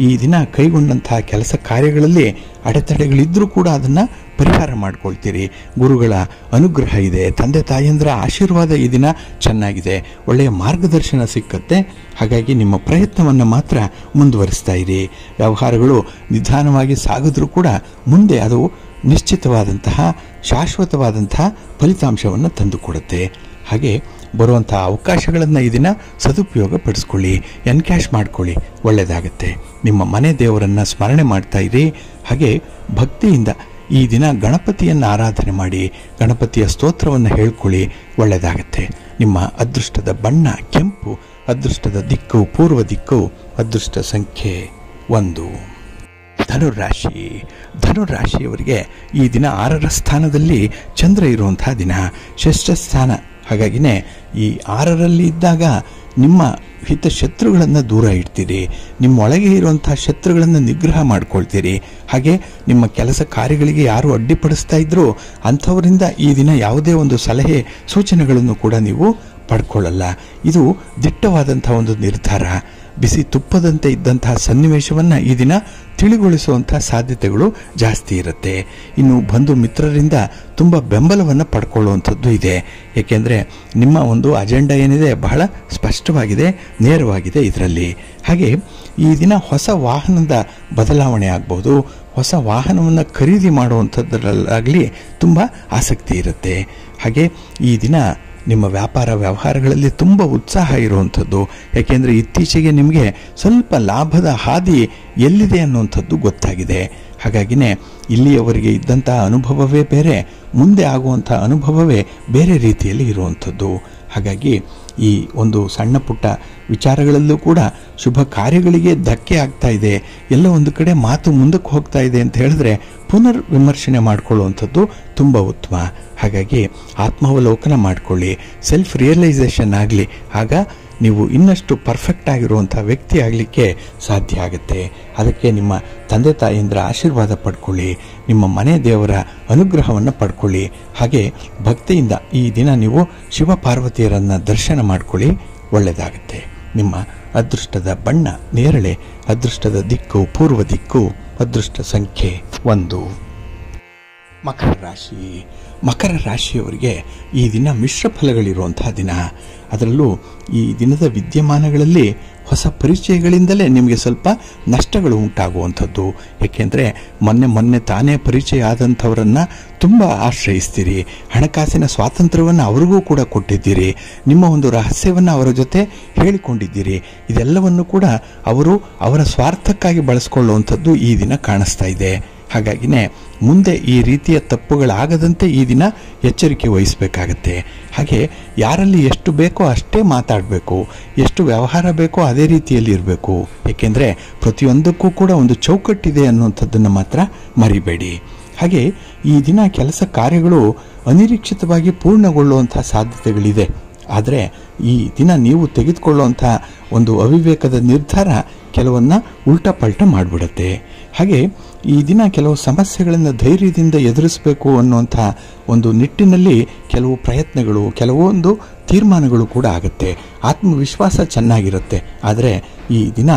ಈ ದಿನ ಕೈಗೊಂಡಂತಹ ಕೆಲಸ ಕಾರ್ಯಗಳಲ್ಲಿ ಅಡೆತಡೆಗಳಿದ್ದರೂ ಕೂಡ ಅದನ್ನು ಪರಿಹಾರ ಮಾಡ್ಕೊಳ್ತೀರಿ. ಗುರುಗಳ ಅನುಗ್ರಹ ಇದೆ, ತಂದೆ ತಾಯಿಯಂದ್ರ ಆಶೀರ್ವಾದ ಈ ದಿನ ಚೆನ್ನಾಗಿದೆ, ಒಳ್ಳೆಯ ಮಾರ್ಗದರ್ಶನ ಸಿಕ್ಕತ್ತೆ. ಹಾಗಾಗಿ ನಿಮ್ಮ ಪ್ರಯತ್ನವನ್ನು ಮಾತ್ರ ಮುಂದುವರಿಸ್ತಾ ಇರಿ. ವ್ಯವಹಾರಗಳು ನಿಧಾನವಾಗಿ ಸಾಗಿದ್ರೂ ಕೂಡ ಮುಂದೆ ಅದು ನಿಶ್ಚಿತವಾದಂತಹ ಶಾಶ್ವತವಾದಂತಹ ಫಲಿತಾಂಶವನ್ನು ತಂದುಕೊಡುತ್ತೆ. ಹಾಗೆ ಬರುವಂಥ ಅವಕಾಶಗಳನ್ನು ಈ ದಿನ ಸದುಪಯೋಗ ಪಡಿಸ್ಕೊಳ್ಳಿ, ಎನ್ಕ್ಯಾಶ್ ಮಾಡ್ಕೊಳ್ಳಿ, ಒಳ್ಳೆಯದಾಗತ್ತೆ. ನಿಮ್ಮ ಮನೆ ದೇವರನ್ನು ಸ್ಮರಣೆ ಮಾಡ್ತಾ ಇರಿ. ಹಾಗೆ ಭಕ್ತಿಯಿಂದ ಈ ದಿನ ಗಣಪತಿಯನ್ನು ಆರಾಧನೆ ಮಾಡಿ, ಗಣಪತಿಯ ಸ್ತೋತ್ರವನ್ನು ಹೇಳ್ಕೊಳ್ಳಿ, ಒಳ್ಳೆಯದಾಗತ್ತೆ. ನಿಮ್ಮ ಅದೃಷ್ಟದ ಬಣ್ಣ ಕೆಂಪು, ಅದೃಷ್ಟದ ದಿಕ್ಕು ಪೂರ್ವ ದಿಕ್ಕು, ಅದೃಷ್ಟ ಸಂಖ್ಯೆ 1. ಧನುರಾಶಿ. ಧನುರಾಶಿಯವರಿಗೆ ಈ ದಿನ 6ರ ಸ್ಥಾನದಲ್ಲಿ ಚಂದ್ರ ಇರುವಂತಹ ದಿನ, ಷಷ್ಠ ಸ್ಥಾನ. ಹಾಗಾಗಿನೇ ಈ 6ರಲ್ಲಿ ಇದ್ದಾಗ ನಿಮ್ಮ ಹಿತಶತ್ರುಗಳನ್ನು ದೂರ ಇಡ್ತೀರಿ, ನಿಮ್ಮೊಳಗೆ ಇರುವಂಥ ಶತ್ರುಗಳನ್ನು ನಿಗ್ರಹ ಮಾಡ್ಕೊಳ್ತೀರಿ. ಹಾಗೆ ನಿಮ್ಮ ಕೆಲಸ ಕಾರ್ಯಗಳಿಗೆ ಯಾರು ಅಡ್ಡಿಪಡಿಸ್ತಾ ಇದ್ರೋ ಅಂಥವರಿಂದ ಈ ದಿನ ಯಾವುದೇ ಒಂದು ಸಲಹೆ ಸೂಚನೆಗಳನ್ನು ಕೂಡ ನೀವು ಪಡ್ಕೊಳ್ಳಲ್ಲ. ಇದು ದಿಟ್ಟವಾದಂಥ ಒಂದು ನಿರ್ಧಾರ. ಬಿಸಿ ತುಪ್ಪದಂತೆ ಇದ್ದಂತಹ ಸನ್ನಿವೇಶವನ್ನು ಈ ದಿನ ತಿಳಿಗೊಳಿಸುವಂಥ ಸಾಧ್ಯತೆಗಳು ಜಾಸ್ತಿ ಇರುತ್ತೆ. ಇನ್ನು ಬಂಧು ಮಿತ್ರರಿಂದ ತುಂಬ ಬೆಂಬಲವನ್ನು ಪಡ್ಕೊಳ್ಳುವಂಥದ್ದು ಇದೆ. ಏಕೆಂದರೆ ನಿಮ್ಮ ಒಂದು ಅಜೆಂಡಾ ಏನಿದೆ ಬಹಳ ಸ್ಪಷ್ಟವಾಗಿದೆ, ನೇರವಾಗಿದೆ ಇದರಲ್ಲಿ. ಹಾಗೆ ಈ ದಿನ ಹೊಸ ವಾಹನದ ಬದಲಾವಣೆ ಆಗ್ಬೋದು, ಹೊಸ ವಾಹನವನ್ನು ಖರೀದಿ ಮಾಡುವಂಥದ್ದರಲ್ಲಾಗಲಿ ತುಂಬ ಆಸಕ್ತಿ ಇರುತ್ತೆ. ಹಾಗೆ ಈ ದಿನ ನಿಮ್ಮ ವ್ಯಾಪಾರ ವ್ಯವಹಾರಗಳಲ್ಲಿ ತುಂಬ ಉತ್ಸಾಹ ಇರುವಂಥದ್ದು. ಯಾಕೆಂದರೆ ಇತ್ತೀಚೆಗೆ ನಿಮಗೆ ಸ್ವಲ್ಪ ಲಾಭದ ಹಾದಿ ಎಲ್ಲಿದೆ ಅನ್ನುವಂಥದ್ದು ಗೊತ್ತಾಗಿದೆ. ಹಾಗಾಗಿನೇ ಇಲ್ಲಿಯವರೆಗೆ ಇದ್ದಂತಹ ಅನುಭವವೇ ಬೇರೆ, ಮುಂದೆ ಆಗುವಂಥ ಅನುಭವವೇ ಬೇರೆ ರೀತಿಯಲ್ಲಿ ಇರುವಂಥದ್ದು. ಹಾಗಾಗಿ ಈ ಒಂದು ಸಣ್ಣ ಪುಟ್ಟ ವಿಚಾರಗಳಲ್ಲೂ ಕೂಡ ಶುಭ ಕಾರ್ಯಗಳಿಗೆ ಧಕ್ಕೆ ಆಗ್ತಾ ಇದೆ, ಎಲ್ಲ ಒಂದು ಕಡೆ ಮಾತು ಮುಂದಕ್ಕೆ ಹೋಗ್ತಾ ಇದೆ ಅಂತ ಹೇಳಿದ್ರೆ ಪುನರ್ ವಿಮರ್ಶನೆ ಮಾಡಿಕೊಳ್ಳುವಂಥದ್ದು ತುಂಬ ಉತ್ತಮ. ಹಾಗಾಗಿ ಆತ್ಮಾವಲೋಕನ ಮಾಡಿಕೊಳ್ಳಿ, ಸೆಲ್ಫ್ ರಿಯಲೈಸೇಷನ್ ಆಗಲಿ. ಆಗ ನೀವು ಇನ್ನಷ್ಟು ಪರ್ಫೆಕ್ಟ್ ಆಗಿರುವಂಥ ವ್ಯಕ್ತಿ ಆಗಲಿಕ್ಕೆ ಸಾಧ್ಯ ಆಗುತ್ತೆ. ಅದಕ್ಕೆ ನಿಮ್ಮ ತಂದೆ ತಾಯಿಯಿಂದ ಆಶೀರ್ವಾದ ಪಡ್ಕೊಳ್ಳಿ, ನಿಮ್ಮ ಮನೆ ದೇವರ ಅನುಗ್ರಹವನ್ನು ಪಡ್ಕೊಳ್ಳಿ. ಹಾಗೆ ಭಕ್ತಿಯಿಂದ ಈ ದಿನ ನೀವು ಶಿವ ಪಾರ್ವತಿಯರನ್ನು ದರ್ಶನ ಮಾಡ್ಕೊಳ್ಳಿ, ಒಳ್ಳೆಯದಾಗುತ್ತೆ. ನಿಮ್ಮ ಅದೃಷ್ಟದ ಬಣ್ಣ ನೇರಳೆ, ಅದೃಷ್ಟದ ದಿಕ್ಕು ಪೂರ್ವ ದಿಕ್ಕು, ಅದೃಷ್ಟ ಸಂಖ್ಯೆ 1. ಮಕರ ರಾಶಿ. ಮಕರ ರಾಶಿಯವರಿಗೆ ಈ ದಿನ ಮಿಶ್ರ ಫಲಗಳಿರುವಂತಹ ದಿನ. ಅದರಲ್ಲೂ ಈ ದಿನದ ವಿದ್ಯಮಾನಗಳಲ್ಲಿ ಹೊಸ ಪರಿಚಯಗಳಿಂದಲೇ ನಿಮಗೆ ಸ್ವಲ್ಪ ನಷ್ಟಗಳು ಉಂಟಾಗುವಂಥದ್ದು. ಏಕೆಂದರೆ ಮೊನ್ನೆ ತಾನೇ ಪರಿಚಯ ಆದಂಥವರನ್ನು ತುಂಬ ಆಶ್ರಯಿಸ್ತೀರಿ, ಹಣಕಾಸಿನ ಸ್ವಾತಂತ್ರ್ಯವನ್ನು ಅವರಿಗೂ ಕೂಡ ಕೊಟ್ಟಿದ್ದೀರಿ, ನಿಮ್ಮ ಒಂದು ರಹಸ್ಯವನ್ನು ಅವರ ಜೊತೆ ಹೇಳಿಕೊಂಡಿದ್ದೀರಿ. ಇದೆಲ್ಲವನ್ನು ಕೂಡ ಅವರು ಅವರ ಸ್ವಾರ್ಥಕ್ಕಾಗಿ ಬಳಸ್ಕೊಳ್ಳುವಂಥದ್ದು ಈ ದಿನ ಕಾಣಿಸ್ತಾ ಇದೆ. ಹಾಗಾಗಿನೇ ಮುಂದೆ ಈ ರೀತಿಯ ತಪ್ಪುಗಳಾಗದಂತೆ ಈ ದಿನ ಎಚ್ಚರಿಕೆ ವಹಿಸಬೇಕಾಗತ್ತೆ. ಹಾಗೆ ಯಾರಲ್ಲಿ ಎಷ್ಟು ಬೇಕೋ ಅಷ್ಟೇ ಮಾತಾಡಬೇಕು, ಎಷ್ಟು ವ್ಯವಹಾರ ಬೇಕೋ ಅದೇ ರೀತಿಯಲ್ಲಿ ಇರಬೇಕು. ಏಕೆಂದರೆ ಪ್ರತಿಯೊಂದಕ್ಕೂ ಕೂಡ ಒಂದು ಚೌಕಟ್ಟಿದೆ ಅನ್ನುವಂಥದ್ದನ್ನು ಮಾತ್ರ ಮರಿಬೇಡಿ. ಹಾಗೆ ಈ ದಿನ ಕೆಲಸ ಕಾರ್ಯಗಳು ಅನಿರೀಕ್ಷಿತವಾಗಿ ಪೂರ್ಣಗೊಳ್ಳುವಂಥ ಸಾಧ್ಯತೆಗಳಿದೆ. ಆದರೆ ಈ ದಿನ ನೀವು ತೆಗೆದುಕೊಳ್ಳುವಂಥ ಒಂದು ಅವಿವೇಕದ ನಿರ್ಧಾರ ಕೆಲವನ್ನ ಉಲ್ಟಾ ಪಲ್ಟ ಮಾಡಿಬಿಡುತ್ತೆ. ಹಾಗೆ ಈ ದಿನ ಕೆಲವು ಸಮಸ್ಯೆಗಳನ್ನು ಧೈರ್ಯದಿಂದ ಎದುರಿಸಬೇಕು ಅನ್ನುವಂಥ ಒಂದು ನಿಟ್ಟಿನಲ್ಲಿ ಕೆಲವು ಪ್ರಯತ್ನಗಳು, ಕೆಲವೊಂದು ತೀರ್ಮಾನಗಳು ಕೂಡ ಆಗುತ್ತೆ. ಆತ್ಮವಿಶ್ವಾಸ ಚೆನ್ನಾಗಿರುತ್ತೆ. ಆದರೆ ಈ ದಿನ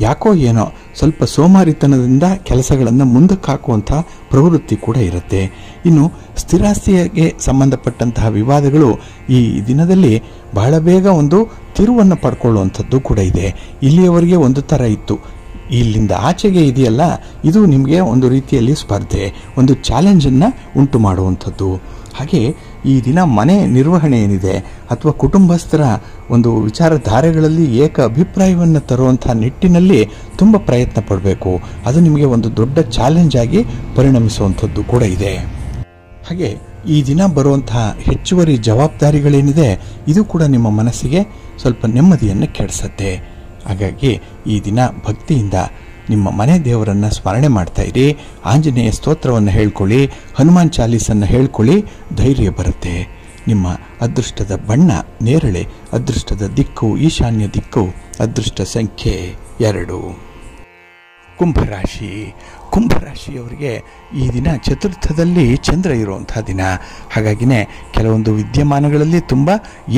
ಯಾಕೋ ಏನೋ ಸ್ವಲ್ಪ ಸೋಮಾರಿತನದಿಂದ ಕೆಲಸಗಳನ್ನು ಮುಂದಕ್ಕೆ ಹಾಕುವಂಥ ಪ್ರವೃತ್ತಿ ಕೂಡ ಇರುತ್ತೆ. ಇನ್ನು ಸ್ಥಿರಾಸ್ತಿಗೆ ಸಂಬಂಧಪಟ್ಟಂತಹ ವಿವಾದಗಳು ಈ ದಿನದಲ್ಲಿ ಬಹಳ ಬೇಗ ಒಂದು ತಿರುವನ್ನು ಪಡ್ಕೊಳ್ಳುವಂಥದ್ದು ಕೂಡ ಇದೆ. ಇಲ್ಲಿಯವರೆಗೆ ಒಂದು ಥರ ಇತ್ತು, ಇಲ್ಲಿಂದ ಆಚೆಗೆ ಇದೆಯಲ್ಲ, ಇದು ನಿಮಗೆ ಒಂದು ರೀತಿಯಲ್ಲಿ ಸ್ಪರ್ಧೆ, ಒಂದು ಚಾಲೆಂಜನ್ನು ಉಂಟು ಮಾಡುವಂಥದ್ದು. ಹಾಗೆ ಈ ದಿನ ಮನೆ ನಿರ್ವಹಣೆ ಏನಿದೆ ಅಥವಾ ಕುಟುಂಬಸ್ಥರ ಒಂದು ವಿಚಾರಧಾರೆಗಳಲ್ಲಿ ಏಕ ಅಭಿಪ್ರಾಯವನ್ನು ತರುವಂಥ ನಿಟ್ಟಿನಲ್ಲಿ ತುಂಬ ಪ್ರಯತ್ನ ಪಡಬೇಕು. ಅದು ನಿಮಗೆ ಒಂದು ದೊಡ್ಡ ಚಾಲೆಂಜ್ ಆಗಿ ಪರಿಣಮಿಸುವಂಥದ್ದು ಕೂಡ ಇದೆ. ಹಾಗೆ ಈ ದಿನ ಬರುವಂತಹ ಹೆಚ್ಚುವರಿ ಜವಾಬ್ದಾರಿಗಳೇನಿದೆ ಇದು ಕೂಡ ನಿಮ್ಮ ಮನಸ್ಸಿಗೆ ಸ್ವಲ್ಪ ನೆಮ್ಮದಿಯನ್ನು ಕೆಡಿಸುತ್ತೆ. ಹಾಗಾಗಿ ಈ ದಿನ ಭಕ್ತಿಯಿಂದ ನಿಮ್ಮ ಮನೆ ದೇವರನ್ನು ಸ್ಮರಣೆ ಮಾಡ್ತಾ ಇರಿ, ಆಂಜನೇಯ ಸ್ತೋತ್ರವನ್ನು ಹೇಳ್ಕೊಳ್ಳಿ, ಹನುಮಾನ್ ಚಾಲೀಸನ್ನು ಹೇಳ್ಕೊಳ್ಳಿ, ಧೈರ್ಯ ಬರುತ್ತೆ. ನಿಮ್ಮ ಅದೃಷ್ಟದ ಬಣ್ಣ ನೇರಳೆ, ಅದೃಷ್ಟದ ದಿಕ್ಕು ಈಶಾನ್ಯ ದಿಕ್ಕು, ಅದೃಷ್ಟ ಸಂಖ್ಯೆ 2. ಕುಂಭರಾಶಿ. ಕುಂಭರಾಶಿಯವರಿಗೆ ಈ ದಿನ ಚತುರ್ಥದಲ್ಲಿ ಚಂದ್ರ ಇರುವಂಥ ದಿನ. ಹಾಗಾಗಿನೇ ಕೆಲವೊಂದು ವಿದ್ಯಮಾನಗಳಲ್ಲಿ ತುಂಬ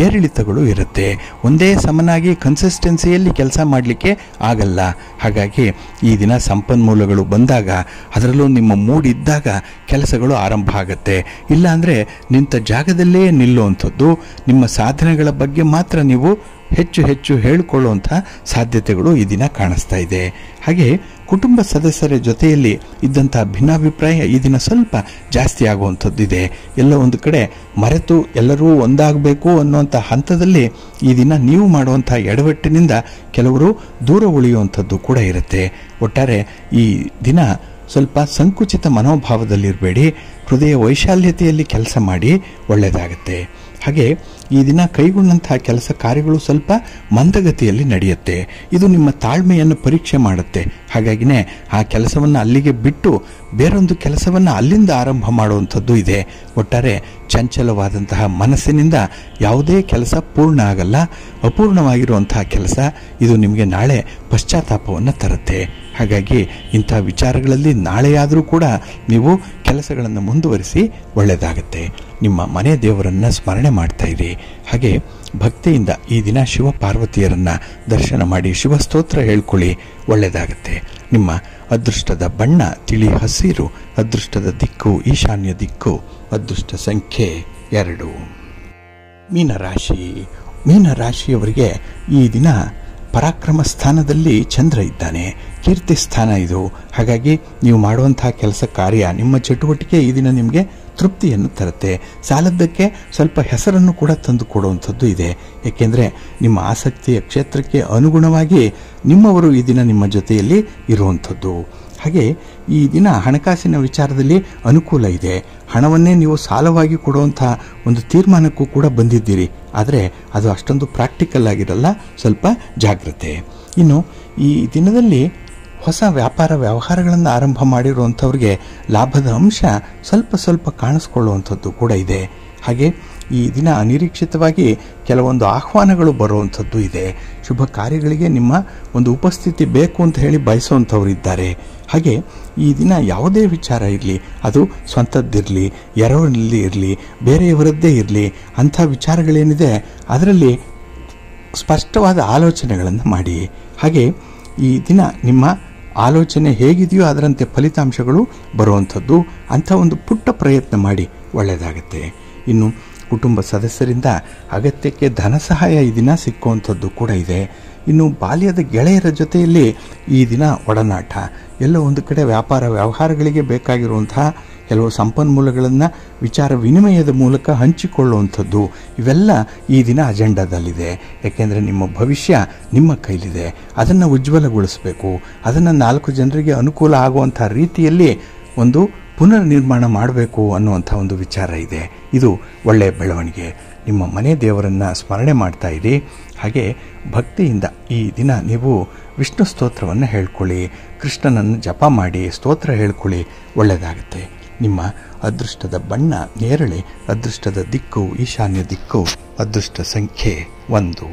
ಏರಿಳಿತಗಳು ಇರುತ್ತೆ. ಒಂದೇ ಸಮನಾಗಿ ಕನ್ಸಿಸ್ಟೆನ್ಸಿಯಲ್ಲಿ ಕೆಲಸ ಮಾಡಲಿಕ್ಕೆ ಆಗಲ್ಲ. ಹಾಗಾಗಿ ಈ ದಿನ ಸಂಪನ್ಮೂಲಗಳು ಬಂದಾಗ, ಅದರಲ್ಲೂ ನಿಮ್ಮ ಮೂಡಿದ್ದಾಗ ಕೆಲಸಗಳು ಆರಂಭ ಆಗುತ್ತೆ. ಇಲ್ಲಾಂದರೆ ನಿಂತ ಜಾಗದಲ್ಲೇ ನಿಲ್ಲುವಂಥದ್ದು, ನಿಮ್ಮ ಸಾಧನೆಗಳ ಬಗ್ಗೆ ಮಾತ್ರ ನೀವು ಹೆಚ್ಚು ಹೇಳಿಕೊಳ್ಳುವಂಥ ಸಾಧ್ಯತೆಗಳು ಈ ದಿನ ಕಾಣಿಸ್ತಾ ಇದೆ. ಹಾಗೆ ಕುಟುಂಬ ಸದಸ್ಯರ ಜೊತೆಯಲ್ಲಿ ಇದ್ದಂಥ ಭಿನ್ನಾಭಿಪ್ರಾಯ ಈ ದಿನ ಸ್ವಲ್ಪ ಜಾಸ್ತಿ ಆಗುವಂಥದ್ದಿದೆ. ಎಲ್ಲ ಒಂದು ಕಡೆ ಮರೆತು ಎಲ್ಲರೂ ಒಂದಾಗಬೇಕು ಅನ್ನುವಂಥ ಹಂತದಲ್ಲಿ ಈ ದಿನ ನೀವು ಮಾಡುವಂಥ ಎಡವಟ್ಟಿನಿಂದ ಕೆಲವರು ದೂರ ಉಳಿಯುವಂಥದ್ದು ಕೂಡ ಇರುತ್ತೆ. ಒಟ್ಟಾರೆ ಈ ದಿನ ಸ್ವಲ್ಪ ಸಂಕುಚಿತ ಮನೋಭಾವದಲ್ಲಿರಬೇಡಿ, ಹೃದಯ ವೈಶಾಲ್ಯತೆಯಲ್ಲಿ ಕೆಲಸ ಮಾಡಿ, ಒಳ್ಳೆಯದಾಗುತ್ತೆ. ಹಾಗೆ ಈ ದಿನ ಕೈಗೊಂಡಂತಹ ಕೆಲಸ ಕಾರ್ಯಗಳು ಸ್ವಲ್ಪ ಮಂದಗತಿಯಲ್ಲಿ ನಡೆಯುತ್ತೆ. ಇದು ನಿಮ್ಮ ತಾಳ್ಮೆಯನ್ನು ಪರೀಕ್ಷೆ ಮಾಡುತ್ತೆ. ಹಾಗಾಗಿನೇ ಆ ಕೆಲಸವನ್ನು ಅಲ್ಲಿಗೆ ಬಿಟ್ಟು ಬೇರೊಂದು ಕೆಲಸವನ್ನು ಅಲ್ಲಿಂದ ಆರಂಭ ಮಾಡುವಂಥದ್ದು ಇದೆ. ಒಟ್ಟಾರೆ ಚಂಚಲವಾದಂತಹ ಮನಸ್ಸಿನಿಂದ ಯಾವುದೇ ಕೆಲಸ ಪೂರ್ಣ ಆಗಲ್ಲ. ಅಪೂರ್ಣವಾಗಿರುವಂತಹ ಕೆಲಸ ಇದು ನಿಮಗೆ ನಾಳೆ ಪಶ್ಚಾತ್ತಾಪವನ್ನು ತರುತ್ತೆ. ಹಾಗಾಗಿ ಇಂಥ ವಿಚಾರಗಳಲ್ಲಿ ನಾಳೆಯಾದರೂ ಕೂಡ ನೀವು ಕೆಲಸಗಳನ್ನು ಮುಂದುವರಿಸಿ, ಒಳ್ಳೆಯದಾಗುತ್ತೆ. ನಿಮ್ಮ ಮನೆ ದೇವರನ್ನು ಸ್ಮರಣೆ ಮಾಡ್ತಾ ಇರಿ. ಹಾಗೆ ಭಕ್ತಿಯಿಂದ ಈ ದಿನ ಶಿವಪಾರ್ವತಿಯರನ್ನು ದರ್ಶನ ಮಾಡಿ ಶಿವಸ್ತೋತ್ರ ಹೇಳ್ಕೊಳ್ಳಿ, ಒಳ್ಳೆಯದಾಗುತ್ತೆ. ನಿಮ್ಮ ಅದೃಷ್ಟದ ಬಣ್ಣ ತಿಳಿ ಹಸಿರು, ಅದೃಷ್ಟದ ದಿಕ್ಕು ಈಶಾನ್ಯ ದಿಕ್ಕು, ಅದೃಷ್ಟ ಸಂಖ್ಯೆ 2. ಮೀನರಾಶಿಯವರಿಗೆ ಈ ದಿನ ಪರಾಕ್ರಮ ಸ್ಥಾನದಲ್ಲಿ ಚಂದ್ರ ಇದ್ದಾನೆ, ಕೀರ್ತಿ ಸ್ಥಾನ ಇದು. ಹಾಗಾಗಿ ನೀವು ಮಾಡುವಂತಹ ಕೆಲಸ ಕಾರ್ಯ, ನಿಮ್ಮ ಚಟುವಟಿಕೆ ಈ ದಿನ ನಿಮಗೆ ತೃಪ್ತಿಯನ್ನು ತರುತ್ತೆ. ಸಾಲದ್ದಕ್ಕೆ ಸ್ವಲ್ಪ ಹೆಸರನ್ನು ಕೂಡ ತಂದು ಕೊಡುವಂಥದ್ದು ಇದೆ. ಏಕೆಂದರೆ ನಿಮ್ಮ ಆಸಕ್ತಿಯ ಕ್ಷೇತ್ರಕ್ಕೆ ಅನುಗುಣವಾಗಿ ನಿಮ್ಮವರು ಈ ದಿನ ನಿಮ್ಮ ಜೊತೆಯಲ್ಲಿ ಇರುವಂಥದ್ದು. ಹಾಗೆ ಈ ದಿನ ಹಣಕಾಸಿನ ವಿಚಾರದಲ್ಲಿ ಅನುಕೂಲ ಇದೆ. ಹಣವನ್ನೇ ನೀವು ಸಾಲವಾಗಿ ಕೊಡುವಂಥ ಒಂದು ತೀರ್ಮಾನಕ್ಕೂ ಕೂಡ ಬಂದಿದ್ದೀರಿ. ಆದರೆ ಅದು ಅಷ್ಟೊಂದು ಪ್ರಾಕ್ಟಿಕಲ್ ಆಗಿರಲ್ಲ, ಸ್ವಲ್ಪ ಜಾಗ್ರತೆ. ಇನ್ನು ಈ ದಿನದಲ್ಲಿ ಹೊಸ ವ್ಯಾಪಾರ ವ್ಯವಹಾರಗಳನ್ನು ಆರಂಭ ಮಾಡಿರುವಂಥವ್ರಿಗೆ ಲಾಭದ ಅಂಶ ಸ್ವಲ್ಪ ಕಾಣಿಸ್ಕೊಳ್ಳುವಂಥದ್ದು ಕೂಡ ಇದೆ. ಹಾಗೆ ಈ ದಿನ ಅನಿರೀಕ್ಷಿತವಾಗಿ ಕೆಲವೊಂದು ಆಹ್ವಾನಗಳು ಬರುವಂಥದ್ದು ಇದೆ. ಶುಭ ಕಾರ್ಯಗಳಿಗೆ ನಿಮ್ಮ ಒಂದು ಉಪಸ್ಥಿತಿ ಬೇಕು ಅಂತ ಹೇಳಿ ಬಯಸುವಂಥವ್ರು ಇದ್ದಾರೆ. ಹಾಗೆ ಈ ದಿನ ಯಾವುದೇ ವಿಚಾರ ಇರಲಿ, ಅದು ಸ್ವಂತದ್ದಿರಲಿ, ಎರವರಲ್ಲಿ ಇರಲಿ, ಬೇರೆಯವರದ್ದೇ ಇರಲಿ, ಅಂಥ ವಿಚಾರಗಳೇನಿದೆ ಅದರಲ್ಲಿ ಸ್ಪಷ್ಟವಾದ ಆಲೋಚನೆಗಳನ್ನು ಮಾಡಿ. ಹಾಗೆ ಈ ದಿನ ನಿಮ್ಮ ಆಲೋಚನೆ ಹೇಗಿದೆಯೋ ಅದರಂತೆ ಫಲಿತಾಂಶಗಳು ಬರುವಂಥದ್ದು. ಅಂಥ ಒಂದು ಪುಟ್ಟ ಪ್ರಯತ್ನ ಮಾಡಿ, ಒಳ್ಳೆಯದಾಗುತ್ತೆ. ಇನ್ನು ಕುಟುಂಬ ಸದಸ್ಯರಿಂದ ಅಗತ್ಯಕ್ಕೆ ಧನ ಸಹಾಯ ಈ ದಿನ ಸಿಕ್ಕುವಂಥದ್ದು ಕೂಡ ಇದೆ. ಇನ್ನು ಬಾಲ್ಯದ ಗೆಳೆಯರ ಜೊತೆಯಲ್ಲಿ ಈ ದಿನ ಒಡನಾಟ, ಎಲ್ಲೋ ಒಂದು ಕಡೆ ವ್ಯಾಪಾರ ವ್ಯವಹಾರಗಳಿಗೆ ಬೇಕಾಗಿರುವಂತಹ ಕೆಲವು ಸಂಪನ್ಮೂಲಗಳನ್ನು ವಿಚಾರ ವಿನಿಮಯದ ಮೂಲಕ ಹಂಚಿಕೊಳ್ಳುವಂಥದ್ದು, ಇವೆಲ್ಲ ಈ ದಿನ ಅಜೆಂಡಾದಲ್ಲಿದೆ. ಯಾಕೆಂದರೆ ನಿಮ್ಮ ಭವಿಷ್ಯ ನಿಮ್ಮ ಕೈಲಿದೆ. ಅದನ್ನು ಉಜ್ವಲಗೊಳಿಸಬೇಕು. ಅದನ್ನು 4 ಜನರಿಗೆ ಅನುಕೂಲ ಆಗುವಂಥ ರೀತಿಯಲ್ಲಿ ಒಂದು ಪುನರ್ ನಿರ್ಮಾಣ ಮಾಡಬೇಕು ಅನ್ನುವಂಥ ಒಂದು ವಿಚಾರ ಇದೆ. ಇದು ಒಳ್ಳೆಯ ಬೆಳವಣಿಗೆ. ನಿಮ್ಮ ಮನೆ ದೇವರನ್ನು ಸ್ಮರಣೆ ಮಾಡ್ತಾ ಇರಿ. ಹಾಗೆ ಭಕ್ತಿಯಿಂದ ಈ ದಿನ ನೀವು ವಿಷ್ಣು ಸ್ತೋತ್ರವನ್ನು ಹೇಳ್ಕೊಳ್ಳಿ, ಕೃಷ್ಣನನ್ನು ಜಪ ಮಾಡಿ ಸ್ತೋತ್ರ ಹೇಳ್ಕೊಳ್ಳಿ, ಒಳ್ಳೆಯದಾಗುತ್ತೆ. ನಿಮ್ಮ ಅದೃಷ್ಟದ ಬಣ್ಣ ನೇರಳೆ, ಅದೃಷ್ಟದ ದಿಕ್ಕು ಈಶಾನ್ಯ ದಿಕ್ಕು, ಅದೃಷ್ಟ ಸಂಖ್ಯೆ 1.